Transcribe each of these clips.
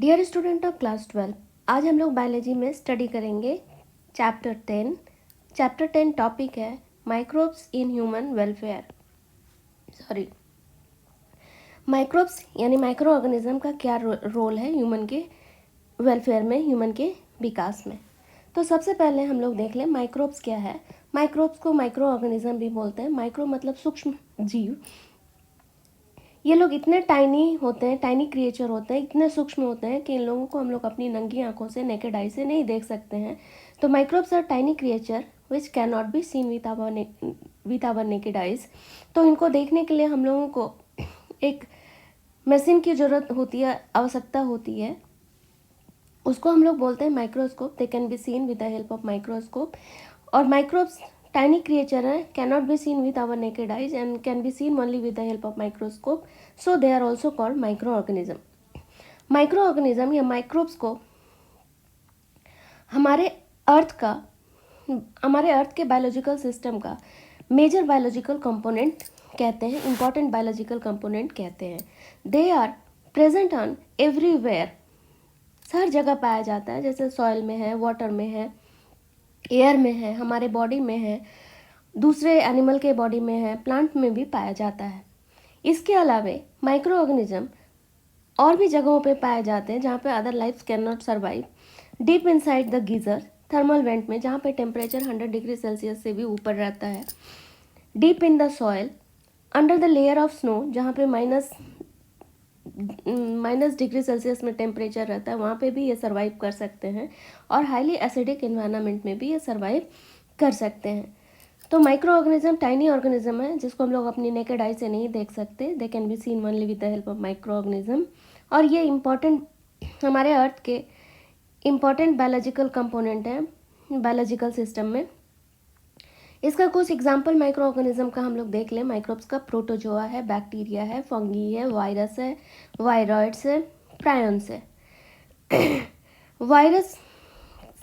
Dear student of class 12, आज हम लोग बायोलॉजी में स्टडी करेंगे चैप्टर 10। चैप्टर 10 टॉपिक है microbes in human welfare. Microbes यानी माइक्रो ऑर्गेनिज्म का क्या रोल है ह्यूमन के वेलफेयर में, ह्यूमन के विकास में। तो सबसे पहले हम लोग देख लें माइक्रोब्स क्या है। माइक्रोब्स को माइक्रो ऑर्गेनिज्म भी बोलते हैं। माइक्रो मतलब सूक्ष्म जीव। ये लोग इतने टाइनी होते हैं, टाइनी क्रिएचर होते हैं, इतने सूक्ष्म होते हैं कि इन लोगों को हम लोग अपनी नंगी आंखों से, नेकेड आई से नहीं देख सकते हैं। तो microbes are tiny creature which can not be seen with our naked eyes. तो इनको देखने के लिए हम लोगों को एक मशीन की ज़रूरत होती है, आवश्यकता होती है। उसको हम लोग बोलते हैं microscope. They can be seen with the help of microscope. और माइक्रोब्स tiny creature है, cannot be seen with our naked eyes and can be seen only with the help of microscope, so they are also called microorganism. Microorganism या microbes को हमारे earth के biological system का major biological component कहते हैं, important biological component कहते हैं। They are present on everywhere, हर जगह पाया जाता है, जैसे सॉइल में है, वाटर में है, एयर में है, हमारे बॉडी में है, दूसरे एनिमल के बॉडी में है, प्लांट में भी पाया जाता है। इसके अलावा माइक्रो ऑर्गेनिज्म और भी जगहों पे पाए जाते हैं जहाँ पे other life can not survive. Deep inside the geyser, thermal went में, जहाँ पे टेम्परेचर 100 डिग्री सेल्सियस से भी ऊपर रहता है। Deep in the soil, under the layer of snow, जहाँ पे माइनस डिग्री सेल्सियस में टेम्परेचर रहता है, वहाँ पे भी ये सर्वाइव कर सकते हैं। और हाईली एसिडिक इन्वायरमेंट में भी ये सर्वाइव कर सकते हैं। तो माइक्रो ऑर्गेनिज्म टाइनी ऑर्गेनिज्म है जिसको हम लोग अपनी नेकेड आई से नहीं देख सकते। They can be seen only with the help of micro organism. और ये इम्पॉर्टेंट, हमारे अर्थ के इम्पॉर्टेंट बायोलॉजिकल कंपोनेंट है बायोलॉजिकल सिस्टम में। इसका कुछ एग्जाम्पल माइक्रो ऑर्गेनिज्म का हम लोग देख लें। माइक्रोब्स का प्रोटोजोआ है, बैक्टीरिया है, फंगी है, वायरस है, वायरॉइड्स है, प्रायन्स है। वायरस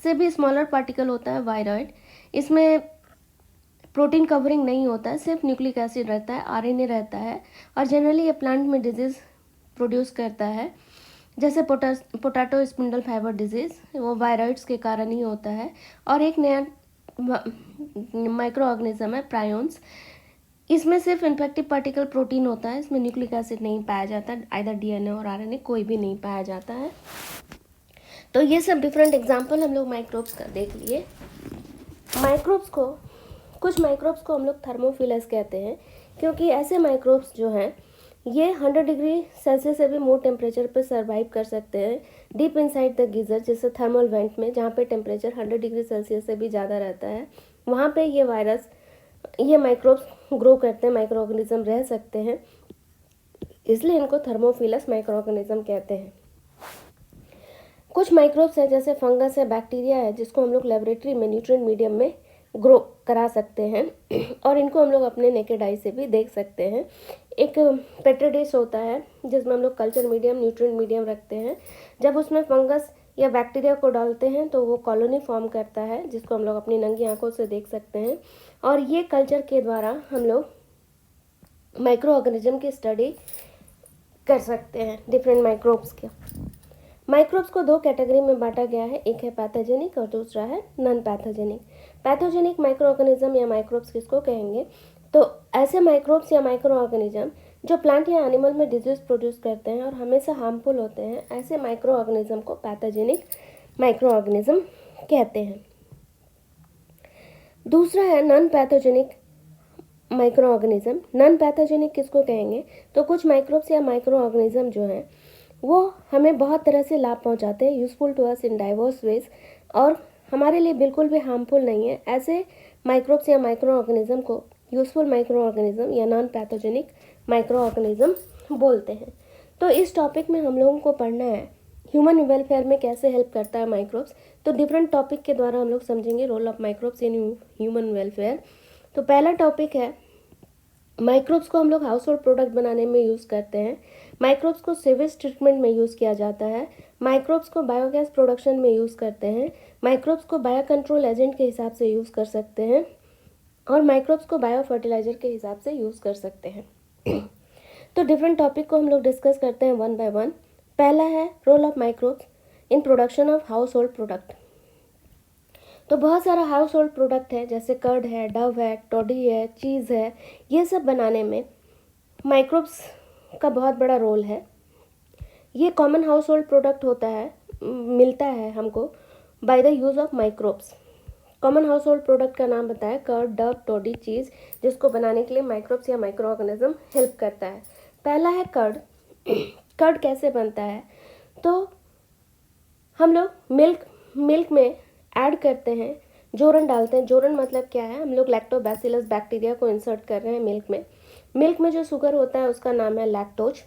से भी स्मॉलर पार्टिकल होता है वायरॉइड। इसमें प्रोटीन कवरिंग नहीं होता है, सिर्फ न्यूक्लिक एसिड रहता है, आरएनए रहता है। और जनरली ये प्लांट में डिजीज़ प्रोड्यूस करता है, जैसे पोटैटो स्पिंडल फाइबर डिजीज़, वो वायरॉइड्स के कारण ही होता है। और एक नया माइक्रो ऑर्गेनिज्म है प्रायोन्स। इसमें सिर्फ इन्फेक्टिव पार्टिकल प्रोटीन होता है, इसमें न्यूक्लिक एसिड नहीं पाया जाता, आइदर डीएनए और आरएनए कोई भी नहीं पाया जाता है। तो ये सब डिफरेंट एग्जाम्पल हम लोग माइक्रोब्स का देख लिए। कुछ माइक्रोब्स को हम लोग थर्मोफिलस कहते हैं, क्योंकि ऐसे माइक्रोब्स जो हैं ये 100 डिग्री सेल्सियस से भी मोर टेम्परेचर पर सर्वाइव कर सकते हैं। डीप इनसाइड द गीज़र, जैसे थर्मल वेंट में, जहाँ पे टेम्परेचर 100 डिग्री सेल्सियस से भी ज़्यादा रहता है, वहाँ पे ये माइक्रोब्स ग्रो करते हैं, माइक्रो ऑर्गेनिज्म रह सकते हैं, इसलिए इनको थर्मोफिलस माइक्रो ऑर्गेनिज्म कहते हैं। कुछ माइक्रोब्स हैं जैसे फंगस है, बैक्टीरिया है, जिसको हम लोग लेबोरेटरी में न्यूट्रिएंट मीडियम में ग्रो करा सकते हैं और इनको हम लोग अपने नेकेड आई से भी देख सकते हैं। एक पेट्री डिश होता है जिसमें हम लोग कल्चर मीडियम, न्यूट्रिएंट मीडियम रखते हैं। जब उसमें फंगस या बैक्टीरिया को डालते हैं तो वो कॉलोनी फॉर्म करता है, जिसको हम लोग अपनी नंगी आंखों से देख सकते हैं। और ये कल्चर के द्वारा हम लोग माइक्रो ऑर्गेनिज्म की स्टडी कर सकते हैं, डिफरेंट माइक्रोब्स के। माइक्रोब्स को दो कैटेगरी में बांटा गया है, एक है पैथोजेनिक और दूसरा है non pathogenic. Pathogenic micro organism या माइक्रोब्स किसको कहेंगे? तो ऐसे माइक्रोब्स या माइक्रो ऑर्गेनिज्म जो प्लांट या एनिमल में डिजीज प्रोड्यूस करते हैं और हमेशा हार्मफुल होते हैं, ऐसे माइक्रो ऑर्गेनिज्म को पैथोजेनिक माइक्रो ऑर्गेनिज्म कहते हैं। दूसरा है non pathogenic micro organism. Non pathogenic किसको कहेंगे? तो कुछ माइक्रोब्स या माइक्रो ऑर्गेनिज्म जो हैं वो हमें बहुत तरह से लाभ पहुंचाते हैं, useful to us in diverse ways, और हमारे लिए बिल्कुल भी हार्मफुल नहीं है। ऐसे माइक्रोब्स या माइक्रो ऑर्गेनिज्म को यूजफुल माइक्रो ऑर्गेनिज्म या नॉन पैथोजेनिक माइक्रो ऑर्गेनिज्म बोलते हैं। तो इस टॉपिक में हम लोगों को पढ़ना है ह्यूमन वेलफेयर में कैसे हेल्प करता है माइक्रोब्स। तो डिफरेंट टॉपिक के द्वारा हम लोग समझेंगे role of microbes in human welfare. तो पहला टॉपिक है माइक्रोब्स को हम लोग हाउस होल्ड प्रोडक्ट बनाने में यूज़ करते हैं। माइक्रोब्स को सीवेज ट्रीटमेंट में यूज़ किया जाता है। माइक्रोब्स को बायोगैस प्रोडक्शन में यूज़ करते हैं। माइक्रोब्स को बायो कंट्रोल एजेंट के हिसाब से यूज़ कर सकते हैं और माइक्रोब्स को बायो फर्टिलाइजर के हिसाब से यूज़ कर सकते हैं। तो डिफरेंट टॉपिक को हम लोग डिस्कस करते हैं वन बाय वन। पहला है role of microbes in production of household product. तो बहुत सारा हाउस होल्ड प्रोडक्ट है, जैसे कर्ड है, डव है, टॉडी है, चीज़ है, ये सब बनाने में माइक्रोब्स का बहुत बड़ा रोल है। ये कॉमन हाउस होल्ड प्रोडक्ट होता है, मिलता है हमको by the use of microbes. Common house hold product का नाम बताया कर्ड, डव, टॉडी, चीज़, जिसको बनाने के लिए माइक्रोब्स या माइक्रो ऑर्गेनिज्म हेल्प करता है। पहला है कर्ड। कर्ड कैसे बनता है? तो हम लोग मिल्क में ऐड करते हैं, जोरन डालते हैं। जोरन मतलब क्या है? हम लोग लैक्टोबैसिलस बैक्टीरिया को इंसर्ट कर रहे हैं मिल्क में। मिल्क में जो शुगर होता है उसका नाम है लैक्टोज,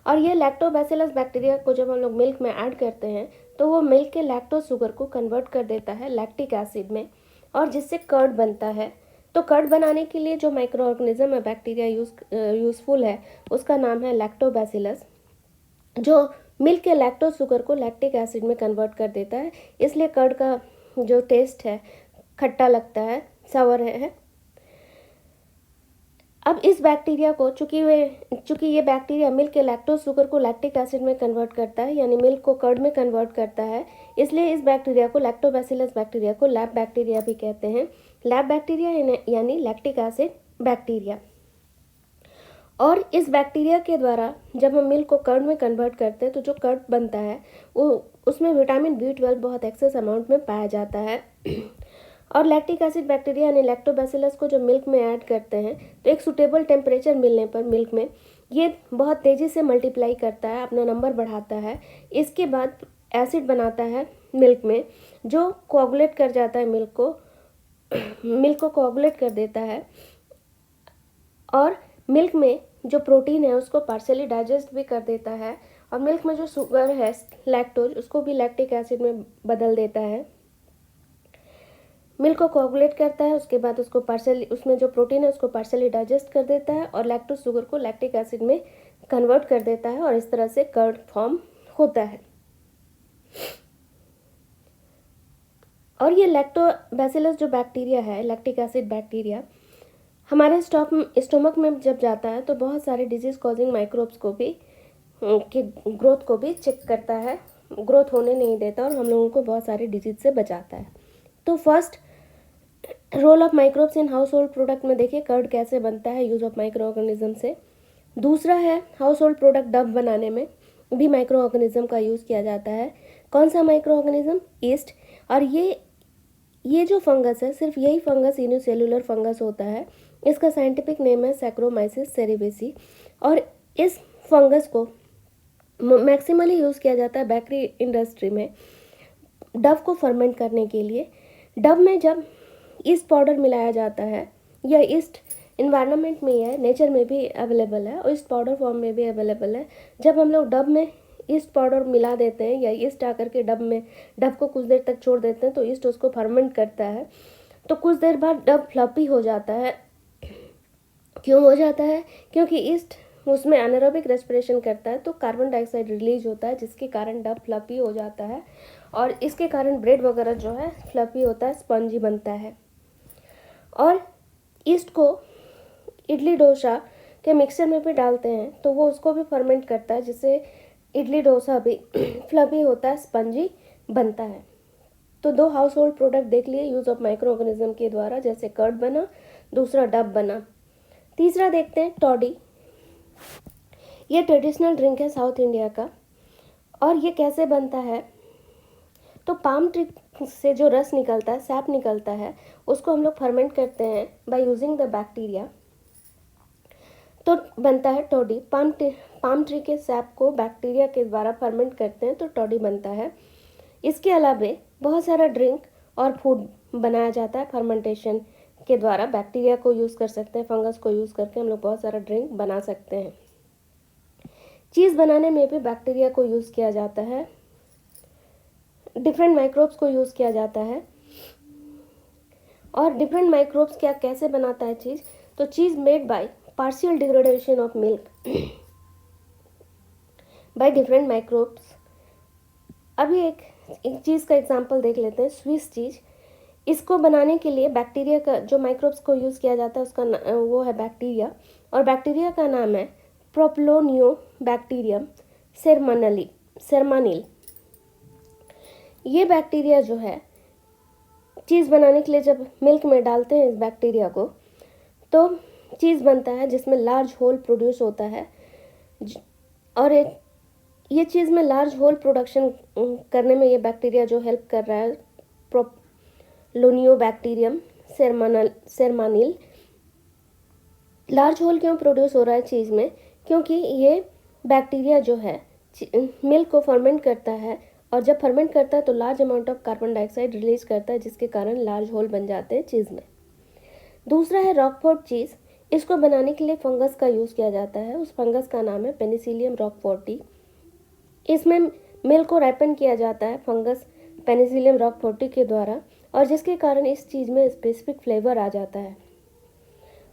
और ये लैक्टोबैसिलस बैक्टीरिया को जब हम लोग मिल्क में ऐड करते हैं तो वो मिल्क के लैक्टोज शुगर को कन्वर्ट कर देता है लैक्टिक एसिड में, और जिससे कर्ड बनता है। तो कर्ड बनाने के लिए जो माइक्रो ऑर्गेनिज्म है, बैक्टीरिया यूज़फुल है, उसका नाम है लैक्टोबैसिलस, जो मिल्क के लैक्टोज शुगर को लैक्टिक एसिड में कन्वर्ट कर देता है। इसलिए कर्ड का जो टेस्ट है खट्टा लगता है, सावर है। अब इस बैक्टीरिया को चूँकि ये बैक्टीरिया मिल्क के लैक्टोज शुगर को लैक्टिक एसिड में कन्वर्ट करता है, यानी मिल्क को कर्ड में कन्वर्ट करता है, इसलिए इस बैक्टीरिया को, लैक्टोबैसिलस बैक्टीरिया को, लैब बैक्टीरिया भी कहते हैं। लैब बैक्टीरिया यानी लैक्टिक एसिड बैक्टीरिया। और इस बैक्टीरिया के द्वारा जब हम मिल्क को कर्ड में कन्वर्ट करते हैं तो जो कर्ड बनता है वो उसमें विटामिन B12 बहुत एक्सेस अमाउंट में पाया जाता है। और लैक्टिक एसिड बैक्टीरिया यानी लैक्टोबैसिलस को जब मिल्क में ऐड करते हैं तो एक सूटेबल टेम्परेचर मिलने पर मिल्क में ये बहुत तेज़ी से मल्टीप्लाई करता है, अपना नंबर बढ़ाता है। इसके बाद एसिड बनाता है मिल्क में, जो कोआगुलेट कर जाता है मिल्क को कोआगुलेट कर देता है, और मिल्क में जो प्रोटीन है उसको पार्शियली डाइजेस्ट भी कर देता है, और मिल्क में जो शुगर है लैक्टोज उसको भी लैक्टिक एसिड में बदल देता है। मिल्क को कोआगुलेट करता है, उसके बाद उसको उसमें जो प्रोटीन है उसको पार्शियली डाइजेस्ट कर देता है, और लैक्टोज शुगर को लैक्टिक एसिड में कन्वर्ट कर देता है, और इस तरह से कर्ड फॉर्म होता है। और ये लैक्टोबैसिलस जो बैक्टीरिया है, लैक्टिक एसिड बैक्टीरिया, हमारे स्टोमक में जब जाता है तो बहुत सारे डिजीज कॉजिंग माइक्रोब्स को भी की ग्रोथ को भी चेक करता है, ग्रोथ होने नहीं देता, और हम लोगों को बहुत सारे डिजीज से बचाता है। तो first role of microbes in household product में देखिए कर्ड कैसे बनता है यूज़ ऑफ माइक्रो ऑर्गेनिज्म से। दूसरा है हाउस होल्ड प्रोडक्ट डव बनाने में भी माइक्रो ऑर्गेनिज्म का यूज़ किया जाता है। कौन सा माइक्रो ऑर्गेनिज्म? ईस्ट। और ये जो फंगस है, सिर्फ यही फंगस यूनिसेलुलर फंगस होता है। इसका साइंटिफिक नेम है सैक्रोमाइसिस सेरेबेसी, और इस फंगस को मैक्सिमली यूज़ किया जाता है बेकरी इंडस्ट्री में डव को फर्मेंट करने के लिए। डव में जब ईस्ट पाउडर मिलाया जाता है, या ईस्ट इन्वायरमेंट में ही है, नेचर में भी अवेलेबल है और ईस्ट पाउडर फॉर्म में भी अवेलेबल है। जब हम लोग डव में ईस्ट पाउडर मिला देते हैं या ईस्ट आकर के डव को कुछ देर तक छोड़ देते हैं तो ईस्ट उसको फर्मेंट करता है, तो कुछ देर बाद डव फ्लफी हो जाता है। क्यों हो जाता है? क्योंकि ईस्ट उसमें एनारोबिक रेस्पिरेशन करता है तो कार्बन डाइऑक्साइड रिलीज होता है, जिसके कारण डव फ्लफी हो जाता है, और इसके कारण ब्रेड वगैरह जो है फ्लफी होता है, स्पंजी बनता है। और ईस्ट को इडली डोसा के मिक्सचर में भी डालते हैं तो वो उसको भी फर्मेंट करता है, जिससे इडली डोसा भी फ्लफी होता है, स्पंजी बनता है। तो 2 हाउस होल्ड प्रोडक्ट देख लिए यूज़ ऑफ माइक्रो ऑर्गेनिज्म के द्वारा, जैसे कर्ड बना, दूसरा डव बना। तीसरा देखते हैं टॉडी। ये ट्रेडिशनल ड्रिंक है साउथ इंडिया का, और ये कैसे बनता है? तो पाम ट्री से जो रस निकलता है, सैप निकलता है, उसको हम लोग फर्मेंट करते हैं बाय यूजिंग द बैक्टीरिया, तो बनता है टॉडी। पाम ट्री के सैप को बैक्टीरिया के द्वारा फर्मेंट करते हैं तो टॉडी बनता है। इसके अलावा बहुत सारा ड्रिंक और फूड बनाया जाता है फर्मेंटेशन के द्वारा। बैक्टीरिया को यूज़ कर सकते हैं, फंगस को यूज़ करके हम लोग बहुत सारा ड्रिंक बना सकते हैं। चीज़ बनाने में भी बैक्टीरिया को यूज़ किया जाता है, डिफरेंट माइक्रोब्स को यूज़ किया जाता है। और डिफरेंट माइक्रोब्स क्या कैसे बनाता है चीज़? तो cheese made by partial degradation of milk by different microbes. अभी एक चीज़ का एग्जांपल देख लेते हैं, स्विस चीज़। इसको बनाने के लिए बैक्टीरिया का जो माइक्रोब्स को यूज़ किया जाता है उसका वो है बैक्टीरिया, और बैक्टीरिया का नाम है प्रोप्लोनियोबैक्टीरियम सेरमानिल। ये बैक्टीरिया जो है चीज़ बनाने के लिए जब मिल्क में डालते हैं इस बैक्टीरिया को, तो चीज़ बनता है जिसमें लार्ज होल प्रोड्यूस होता है। और ये चीज़ में लार्ज होल प्रोडक्शन करने में ये बैक्टीरिया जो हेल्प कर रहा है प्रोलोनियोबैक्टीरियम सेरमानिल। लार्ज होल क्यों प्रोड्यूस हो रहा है चीज़ में? क्योंकि ये बैक्टीरिया जो है मिल्क को फर्मेंट करता है, और जब फर्मेंट करता है तो large amount of carbon dioxide release करता है, जिसके कारण लार्ज होल बन जाते हैं चीज़ में। दूसरा है रॉकफोर्ट चीज़। इसको बनाने के लिए फंगस का यूज़ किया जाता है। उस फंगस का नाम है पेनिसिलियम रॉकफोर्टी। इसमें मिल्क को रैपन किया जाता है फंगस पेनिसिलियम रॉकफोर्टी के द्वारा, और जिसके कारण इस चीज़ में स्पेसिफिक फ्लेवर आ जाता है।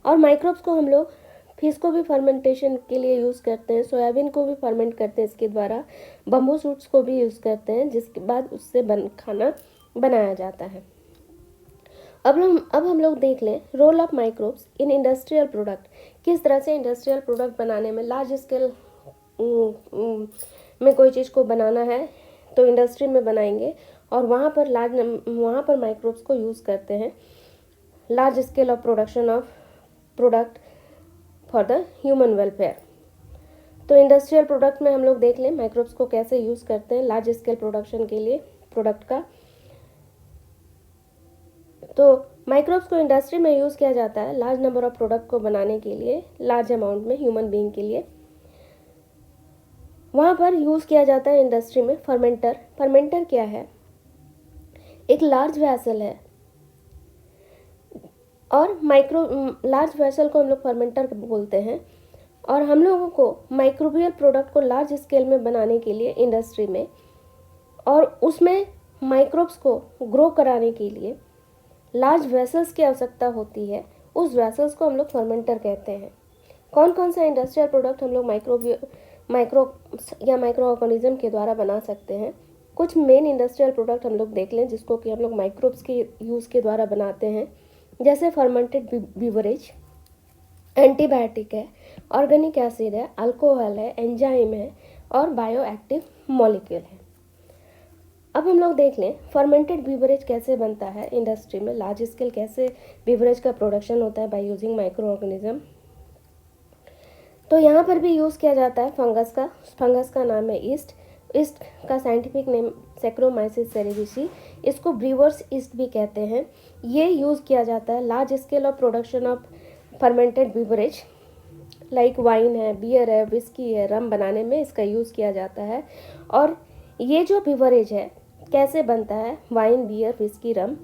और माइक्रोब्स को हम लोग फिश को भी फर्मेंटेशन के लिए यूज़ करते हैं, सोयाबीन को भी फर्मेंट करते हैं इसके द्वारा, बम्बू शूट्स को भी यूज़ करते हैं, जिसके बाद उससे खाना बनाया जाता है। अब हम लोग देख लें role of microbes in industrial product. किस तरह से इंडस्ट्रियल प्रोडक्ट बनाने में, लार्ज स्केल में कोई चीज़ को बनाना है तो इंडस्ट्री में बनाएंगे, और वहाँ पर माइक्रोब्स को यूज़ करते हैं large scale of production of product for the human welfare. तो इंडस्ट्रियल प्रोडक्ट में हम लोग देख लें माइक्रोब्स को कैसे यूज़ करते हैं लार्ज स्केल प्रोडक्शन के लिए प्रोडक्ट का। तो माइक्रोब्स को इंडस्ट्री में यूज़ किया जाता है लार्ज नंबर ऑफ प्रोडक्ट को बनाने के लिए, लार्ज अमाउंट में ह्यूमन बीइंग के लिए। वहाँ पर यूज़ किया जाता है इंडस्ट्री में फर्मेंटर। फर्मेंटर क्या है? एक लार्ज वैसल है, और लार्ज वेसल को हम लोग फर्मेंटर बोलते हैं। और हम लोगों को माइक्रोबियल प्रोडक्ट को लार्ज स्केल में बनाने के लिए इंडस्ट्री में, और उसमें माइक्रोब्स को ग्रो कराने के लिए लार्ज वेसल्स की आवश्यकता होती है। उस वेसल्स को हम लोग फर्मेंटर कहते हैं। कौन कौन सा इंडस्ट्रियल प्रोडक्ट हम लोग माइक्रो ऑर्गेनिज्म के द्वारा बना सकते हैं? कुछ मेन इंडस्ट्रियल प्रोडक्ट हम लोग देख लें जिसको कि हम लोग माइक्रोब्स के यूज़ के द्वारा बनाते हैं, जैसे फर्मेंटेड बीवरेज, एंटीबायोटिक है, ऑर्गेनिक एसिड है, अल्कोहल है, एंजाइम है, और बायो एक्टिव मॉलिक्यूल है। अब हम लोग देख लें फर्मेंटेड बीवरेज कैसे बनता है इंडस्ट्री में, लार्ज स्केल कैसे बीवरेज का प्रोडक्शन होता है बाय यूजिंग माइक्रो ऑर्गेनिज्म। तो यहाँ पर भी यूज़ किया जाता है फंगस का नाम है ईस्ट का साइंटिफिक नेम सैक्रोमाइसिस सेरेविसी। इसको ब्रीवर्स ईस्ट भी कहते हैं। ये यूज़ किया जाता है large scale of production of fermented beverage like wine है, बियर है, विस्की है, रम बनाने में इसका यूज़ किया जाता है। और ये जो बीवरेज है कैसे बनता है, वाइन, बियर, विस्की, रम,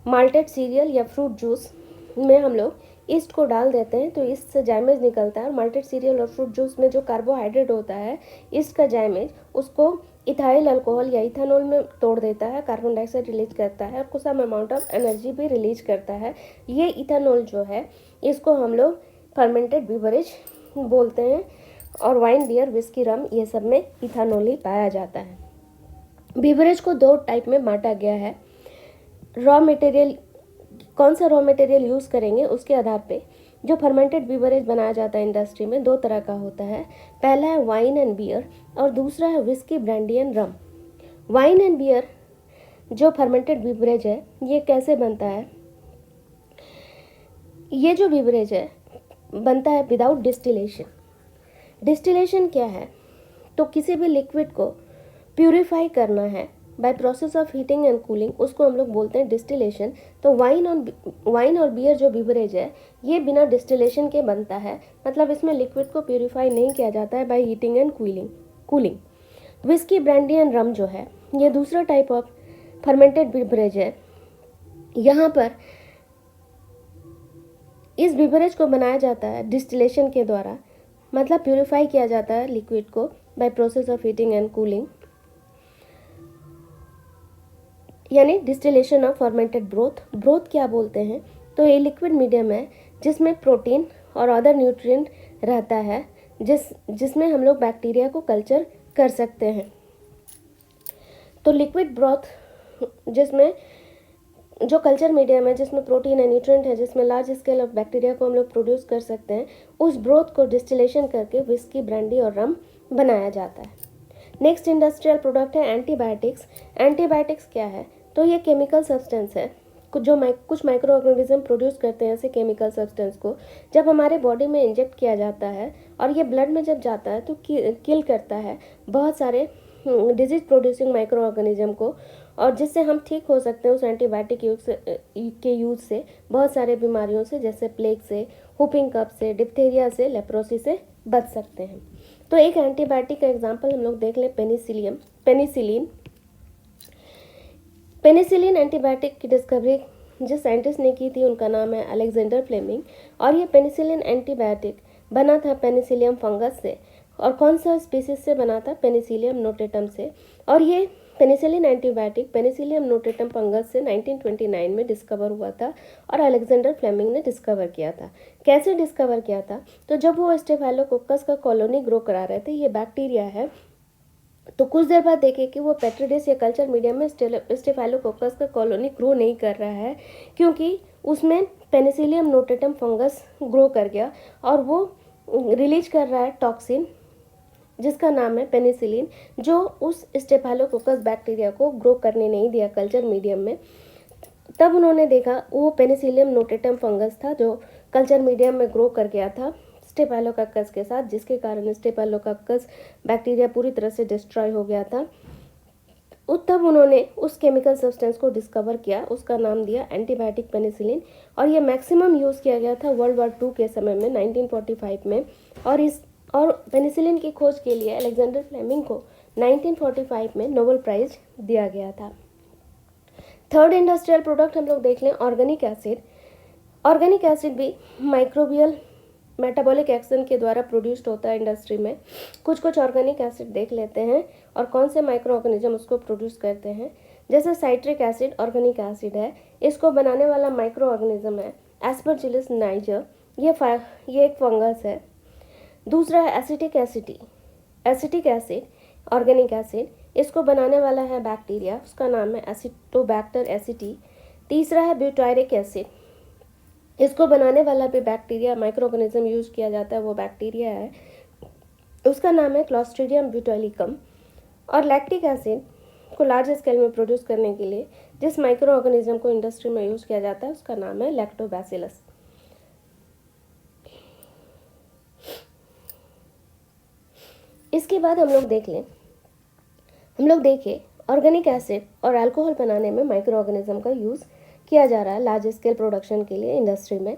माल्टेड सीरियल या फ्रूट जूस में हम लोग ईस्ट को डाल देते हैं तो इससे जाइमेज निकलता है। और माल्टेड सीरियल और फ्रूट जूस में जो कार्बोहाइड्रेट होता है, ईस्ट का जाइमेज उसको इथाइल अल्कोहल या इथेनॉल में तोड़ देता है, कार्बन डाइऑक्साइड रिलीज करता है और कुछ सम अमाउंट ऑफ एनर्जी भी रिलीज करता है। ये इथेनॉल जो है इसको हम लोग फर्मेंटेड बीवरेज बोलते हैं। और वाइन, बियर, विस्की, रम ये सब में इथेनॉल ही पाया जाता है। बीवरेज को दो टाइप में बांटा गया है। रॉ मटेरियल, कौन सा रॉ मटेरियल यूज़ करेंगे उसके आधार पे जो फर्मेंटेड बीवरेज बनाया जाता है इंडस्ट्री में दो तरह का होता है। पहला है वाइन एंड बियर और दूसरा है whisky, brandy and rum. Wine and beer जो फर्मेंटेड बीवरेज है ये कैसे बनता है? ये जो बीवरेज है बनता है विदाउट डिस्टिलेशन। डिस्टिलेशन क्या है? तो किसी भी लिक्विड को प्यूरिफाई करना है by process of heating and cooling, उसको हम लोग बोलते हैं डिस्टिलेशन। तो वाइन और बियर जो बीवरेज है ये बिना डिस्टिलेशन के बनता है, मतलब इसमें लिक्विड को प्यूरिफाई नहीं किया जाता है by heating and cooling. Whisky, brandy and rum जो है ये दूसरा टाइप ऑफ फर्मेंटेड बीवरेज है। यहाँ पर इस बीवरेज को बनाया जाता है डिस्टिलेशन के द्वारा, मतलब प्यूरिफाई किया जाता है लिक्विड को by process of heating and cooling, यानी डिस्टिलेशन ऑफ फर्मेंटेड ब्रोथ क्या बोलते हैं? तो ये लिक्विड मीडियम है जिसमें प्रोटीन और अदर न्यूट्रिएंट रहता है, जिसमें हम लोग बैक्टीरिया को कल्चर कर सकते हैं। तो लिक्विड ब्रोथ जिसमें जो कल्चर मीडियम है जिसमें प्रोटीन है, न्यूट्रिएंट है, जिसमें लार्ज स्केल ऑफ बैक्टीरिया को हम लोग प्रोड्यूस कर सकते हैं, उस ब्रोथ को डिस्टिलेशन करके विस्की, ब्रांडी और रम बनाया जाता है। नेक्स्ट इंडस्ट्रियल प्रोडक्ट है एंटीबायोटिक्स। एंटीबायोटिक्स क्या है? तो ये केमिकल सब्सटेंस है कुछ माइक्रो ऑर्गेनिज्म प्रोड्यूस करते हैं ऐसे केमिकल सब्सटेंस को, जब हमारे बॉडी में इंजेक्ट किया जाता है और ये ब्लड में जब जाता है तो किल करता है बहुत सारे डिजीज प्रोड्यूसिंग माइक्रो ऑर्गेनिज्म को, और जिससे हम ठीक हो सकते हैं उस एंटीबायोटिक यूज़ से बहुत सारे बीमारियों से, जैसे प्लेग से, हुपिंग कफ से, डिप्थीरिया से, लेप्रोसी से बच सकते हैं। तो एक एंटीबायोटिक का एग्जांपल हम लोग देख लें, पेनिसिलिन। पेनिसिलिन एंटीबायोटिक की डिस्कवरी जिस साइंटिस्ट ने की थी उनका नाम है अलेक्जेंडर फ्लेमिंग, और ये पेनिसिलिन एंटीबायोटिक बना था पेनिसिलियम फंगस से। और कौन सा स्पीसीज से बना था? पेनिसिलियम नोटेटम से। और ये penicillin antibiotic Penicillium notatum fungus से 1929 में डिस्कवर हुआ था और अलेक्जेंडर फ्लेमिंग ने डिस्कवर किया था। कैसे डिस्कवर किया था? तो जब वो स्टेफाइलोकोकस का कॉलोनी ग्रो करा रहे थे, ये बैक्टीरिया है, तो कुछ देर बाद देखे कि वो पेट्री डिश या कल्चर मीडियम में स्टेफाइलोकोकस का कॉलोनी ग्रो नहीं कर रहा है, क्योंकि उसमें पेनिसिलियम नोटेटम फंगस ग्रो कर गया और वो रिलीज कर रहा है टॉक्सिन जिसका नाम है पेनिसिलिन, जो उस स्टेफाइलोकोकस बैक्टीरिया को ग्रो करने नहीं दिया कल्चर मीडियम में। तब उन्होंने देखा वो पेनिसिलियम नोटेटम फंगस था जो कल्चर मीडियम में ग्रो कर गया था स्टेफाइलोकोकस के साथ, जिसके कारण स्टेफाइलोकोकस बैक्टीरिया पूरी तरह से डिस्ट्रॉय हो गया था। तब उन्होंने उस केमिकल सब्सटेंस को डिस्कवर किया, उसका नाम दिया एंटीबायोटिक पेनिसिलिन, और ये मैक्सिमम यूज़ किया गया था वर्ल्ड वॉर 2 के समय में 1945 में। और पेनिसिलिन की खोज के लिए अलेक्जेंडर फ्लेमिंग को 1945 में नोबेल प्राइज दिया गया था। थर्ड इंडस्ट्रियल प्रोडक्ट हम लोग देख लें, ऑर्गेनिक एसिड। ऑर्गेनिक एसिड भी माइक्रोबियल मेटाबॉलिक एक्शन के द्वारा प्रोड्यूस्ड होता है इंडस्ट्री में। कुछ ऑर्गेनिक एसिड देख लेते हैं और कौन से माइक्रो ऑर्गेनिज्म उसको प्रोड्यूस करते हैं। जैसे साइट्रिक एसिड ऑर्गेनिक एसिड है, इसको बनाने वाला माइक्रो ऑर्गेनिज्म है एस्परजिलस नाइजर, ये एक फंगस है। दूसरा है एसिटिक एसिड ऑर्गेनिक एसिड, इसको बनाने वाला है बैक्टीरिया, उसका नाम है एसिटोबैक्टर एसिटी। तीसरा है ब्यूटायरिक एसिड, इसको बनाने वाला भी बैक्टीरिया माइक्रो ऑर्गेनिज्म यूज किया जाता है, वो बैक्टीरिया है, उसका नाम है क्लॉस्ट्रीडियम ब्यूटाइलिकम। और लैक्टिक एसिड को लार्ज स्केल में प्रोड्यूस करने के लिए जिस माइक्रो ऑर्गेनिज्म को इंडस्ट्री में यूज किया जाता है उसका नाम है लैक्टोबैसिलस। इसके बाद हम लोग देखें ऑर्गेनिक एसिड और अल्कोहल बनाने में माइक्रो ऑर्गेनिज्म का यूज़ किया जा रहा है लार्ज स्केल प्रोडक्शन के लिए इंडस्ट्री में।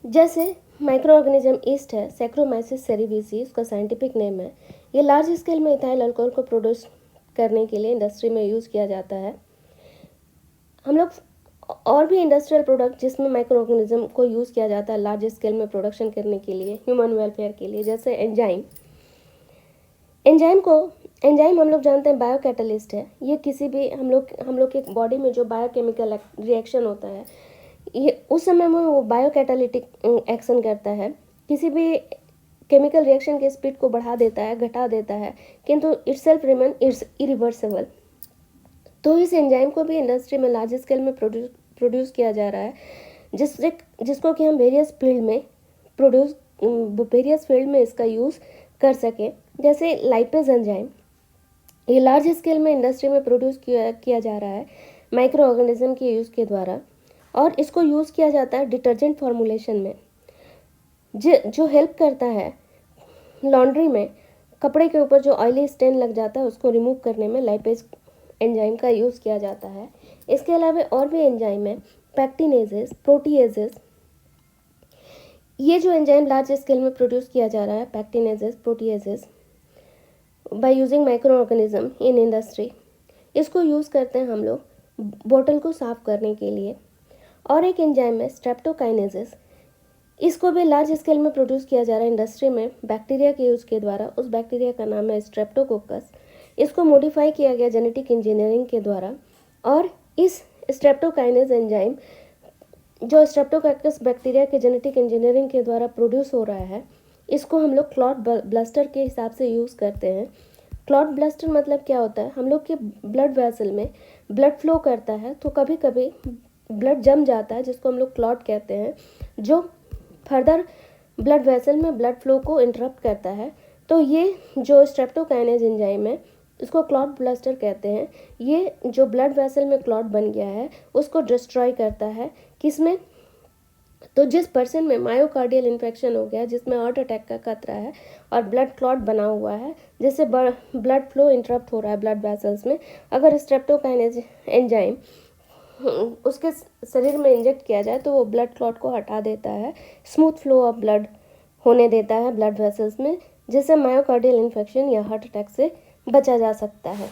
जैसे माइक्रो ऑर्गेनिज्म ईस्ट है, सैक्रोमाइसिस सेरेविसी उसका साइंटिफिक नेम है। ये लार्ज स्केल में इथाइल अल्कोहल को प्रोड्यूस करने के लिए इंडस्ट्री में यूज़ किया जाता है। हम लोग और भी इंडस्ट्रियल प्रोडक्ट जिसमें माइक्रो ऑर्गेनिज्म को यूज़ किया जाता है लार्ज स्केल में प्रोडक्शन करने के लिए, ह्यूमन वेलफेयर के लिए, जैसे एंजाइम हम लोग जानते हैं बायो कैटलिस्ट है। ये किसी भी हम लोग के बॉडी में जो बायोकेमिकल रिएक्शन होता है, ये उस समय में वो बायो कैटालिटिक एक्शन करता है, किसी भी केमिकल रिएक्शन के स्पीड को बढ़ा देता है, घटा देता है, किंतु इटसेल्फ रिमेन इरिवर्सिबल। तो इस एंजाइम को भी इंडस्ट्री में लार्ज स्केल में प्रोड्यूस किया जा रहा है, जिसको कि हम वेरियस फील्ड में इसका यूज़ कर सकें। जैसे लाइपेज एंजाइम, ये लार्ज स्केल में इंडस्ट्री में प्रोड्यूस किया जा रहा है माइक्रो ऑर्गेनिज्म के यूज़ के द्वारा, और इसको यूज़ किया जाता है डिटर्जेंट फॉर्मुलेशन में, जो हेल्प करता है लॉन्ड्री में कपड़े के ऊपर जो ऑयली स्टेन लग जाता है उसको रिमूव करने में लाइपेज एंजाइम का यूज़ किया जाता है। इसके अलावा और भी एंजाइम है, पैक्टिनेजेस, प्रोटीएजेस। ये जो एंजाइम लार्ज स्केल में प्रोड्यूस किया जा रहा है, pectinases, proteases, by using micro organism in industry, इसको यूज़ करते हैं हम लोग बोतल को साफ करने के लिए। और एक एंजाइम है स्ट्रेप्टोकाइनेजेस, इसको भी लार्ज स्केल में प्रोड्यूस किया जा रहा है इंडस्ट्री में बैक्टीरिया के यूज़ के द्वारा। उस बैक्टीरिया का नाम है स्ट्रेप्टोकोकस। इसको मॉडिफाई किया गया जेनेटिक इंजीनियरिंग के द्वारा, और इस स्ट्रेप्टोकाइनेज एंजाइम जो स्ट्रेप्टोकोकस बैक्टीरिया के जेनेटिक इंजीनियरिंग के द्वारा प्रोड्यूस हो रहा है, इसको हम लोग क्लॉट ब्लस्टर के हिसाब से यूज़ करते हैं। क्लॉट ब्लस्टर मतलब क्या होता है, हम लोग के ब्लड वेसल में ब्लड फ्लो करता है तो कभी कभी ब्लड जम जाता है, जिसको हम लोग क्लॉट कहते हैं, जो फर्दर ब्लड वेसल में ब्लड फ्लो को इंटरप्ट करता है। तो ये जो स्ट्रेप्टोकाइनेज एंजाइम है इसको क्लॉट ब्लास्टर कहते हैं। ये जो ब्लड वेसल में क्लॉट बन गया है उसको डिस्ट्रॉय करता है। किसमें? तो जिस पर्सन में मायोकार्डियल इन्फेक्शन हो गया, जिसमें हार्ट अटैक का खतरा है और ब्लड क्लॉट बना हुआ है, जिससे ब्लड फ्लो इंटरप्ट हो रहा है ब्लड वेसल्स में, अगर स्ट्रेप्टोकाइनेज एंजाइम उसके शरीर में इंजेक्ट किया जाए तो वो ब्लड क्लॉट को हटा देता है, स्मूथ फ्लो ऑफ ब्लड होने देता है ब्लड वेसल्स में, जिससे मायोकार्डियल इन्फेक्शन या हार्ट अटैक से बचा जा सकता है।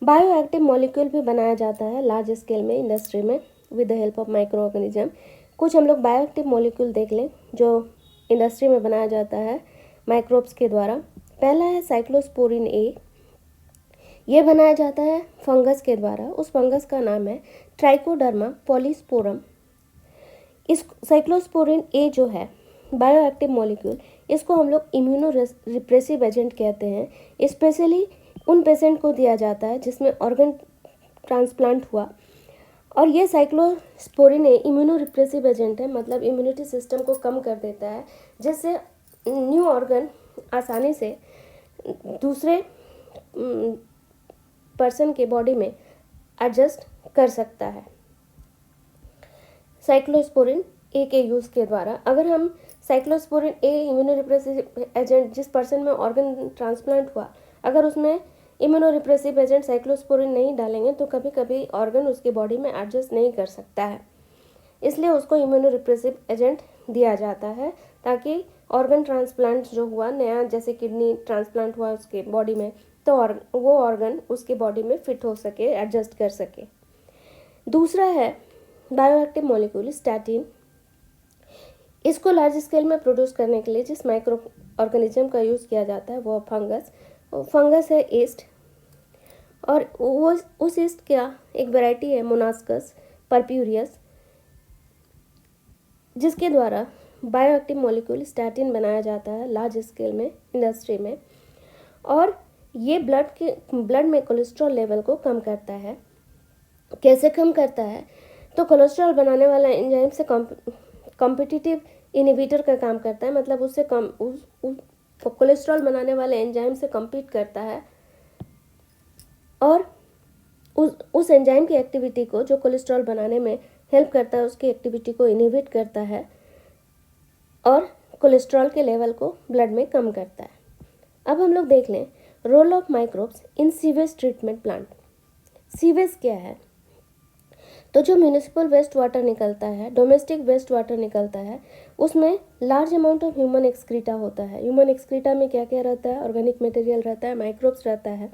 बायो एक्टिव मॉलिक्यूल भी बनाया जाता है लार्ज स्केल में इंडस्ट्री में with the help of micro organism. कुछ हम लोग बायो एक्टिव मॉलिक्यूल देख लें जो इंडस्ट्री में बनाया जाता है माइक्रोब्स के द्वारा। पहला है साइक्लोस्पोरिन ए। ये बनाया जाता है फंगस के द्वारा। उस फंगस का नाम है ट्राइकोडर्मा पॉलीस्पोरम। इस साइक्लोस्पोरिन ए जो है बायो एक्टिव मॉलिक्यूल, इसको हम लोग इम्यूनो रिप्रेसिव एजेंट कहते हैं। स्पेशली उन पेशेंट को दिया जाता है जिसमें ऑर्गन ट्रांसप्लांट हुआ। और ये साइक्लोस्पोरिन ए इम्यूनो रिप्रेसिव एजेंट है, मतलब इम्यूनिटी सिस्टम को कम कर देता है, जिससे न्यू ऑर्गन आसानी से दूसरे पर्सन के बॉडी में एडजस्ट कर सकता है साइक्लोस्पोरिन ए के यूज़ के द्वारा। अगर हम साइक्लोस्पोरिन ए इम्यूनोरिप्रेसिव एजेंट, जिस पर्सन में ऑर्गन ट्रांसप्लांट हुआ, अगर उसमें इम्यूनोरिप्रेसिव एजेंट साइक्लोस्पोरिन नहीं डालेंगे तो कभी कभी ऑर्गन उसकी बॉडी में एडजस्ट नहीं कर सकता है, इसलिए उसको इम्यूनोरिप्रेसिव एजेंट दिया जाता है ताकि ऑर्गन ट्रांसप्लांट जो हुआ नया, जैसे किडनी ट्रांसप्लांट हुआ उसके बॉडी में, तो वो ऑर्गन उसके बॉडी में फिट हो सके, एडजस्ट कर सके। दूसरा है बायोएक्टिव मॉलिक्यूल स्टैटिन। इसको लार्ज स्केल में प्रोड्यूस करने के लिए जिस माइक्रो ऑर्गेनिज्म का यूज़ किया जाता है वो फंगस है ईस्ट। और वो उस ईस्ट का एक वैरायटी है मोनास्कस परप्यूरियस, जिसके द्वारा बायोएक्टिव मॉलिक्यूल स्टैटिन बनाया जाता है लार्ज स्केल में इंडस्ट्री में। और ये ब्लड में कोलेस्ट्रॉल लेवल को कम करता है। कैसे कम करता है? तो कोलेस्ट्रॉल बनाने वाला एंजाइम से कॉम्पिटिटिव इनहिबिटर का काम करता है, मतलब उससे कोलेस्ट्रॉल बनाने वाले एंजाइम से कम्पीट करता है और उस एंजाइम की एक्टिविटी को, जो कोलेस्ट्रॉल बनाने में हेल्प करता है, उसकी एक्टिविटी को इनहिबिट करता है और कोलेस्ट्रॉल के लेवल को ब्लड में कम करता है। अब हम लोग देख लें role of microbes in sewage treatment plant. Sewage क्या है? तो जो म्यूनिसिपल वेस्ट वाटर निकलता है, डोमेस्टिक वेस्ट वाटर निकलता है, उसमें large amount of human excreta होता है। ह्यूमन एक्सक्रीटा में क्या क्या रहता है? ऑर्गेनिक मटेरियल रहता है, माइक्रोब्स रहता है।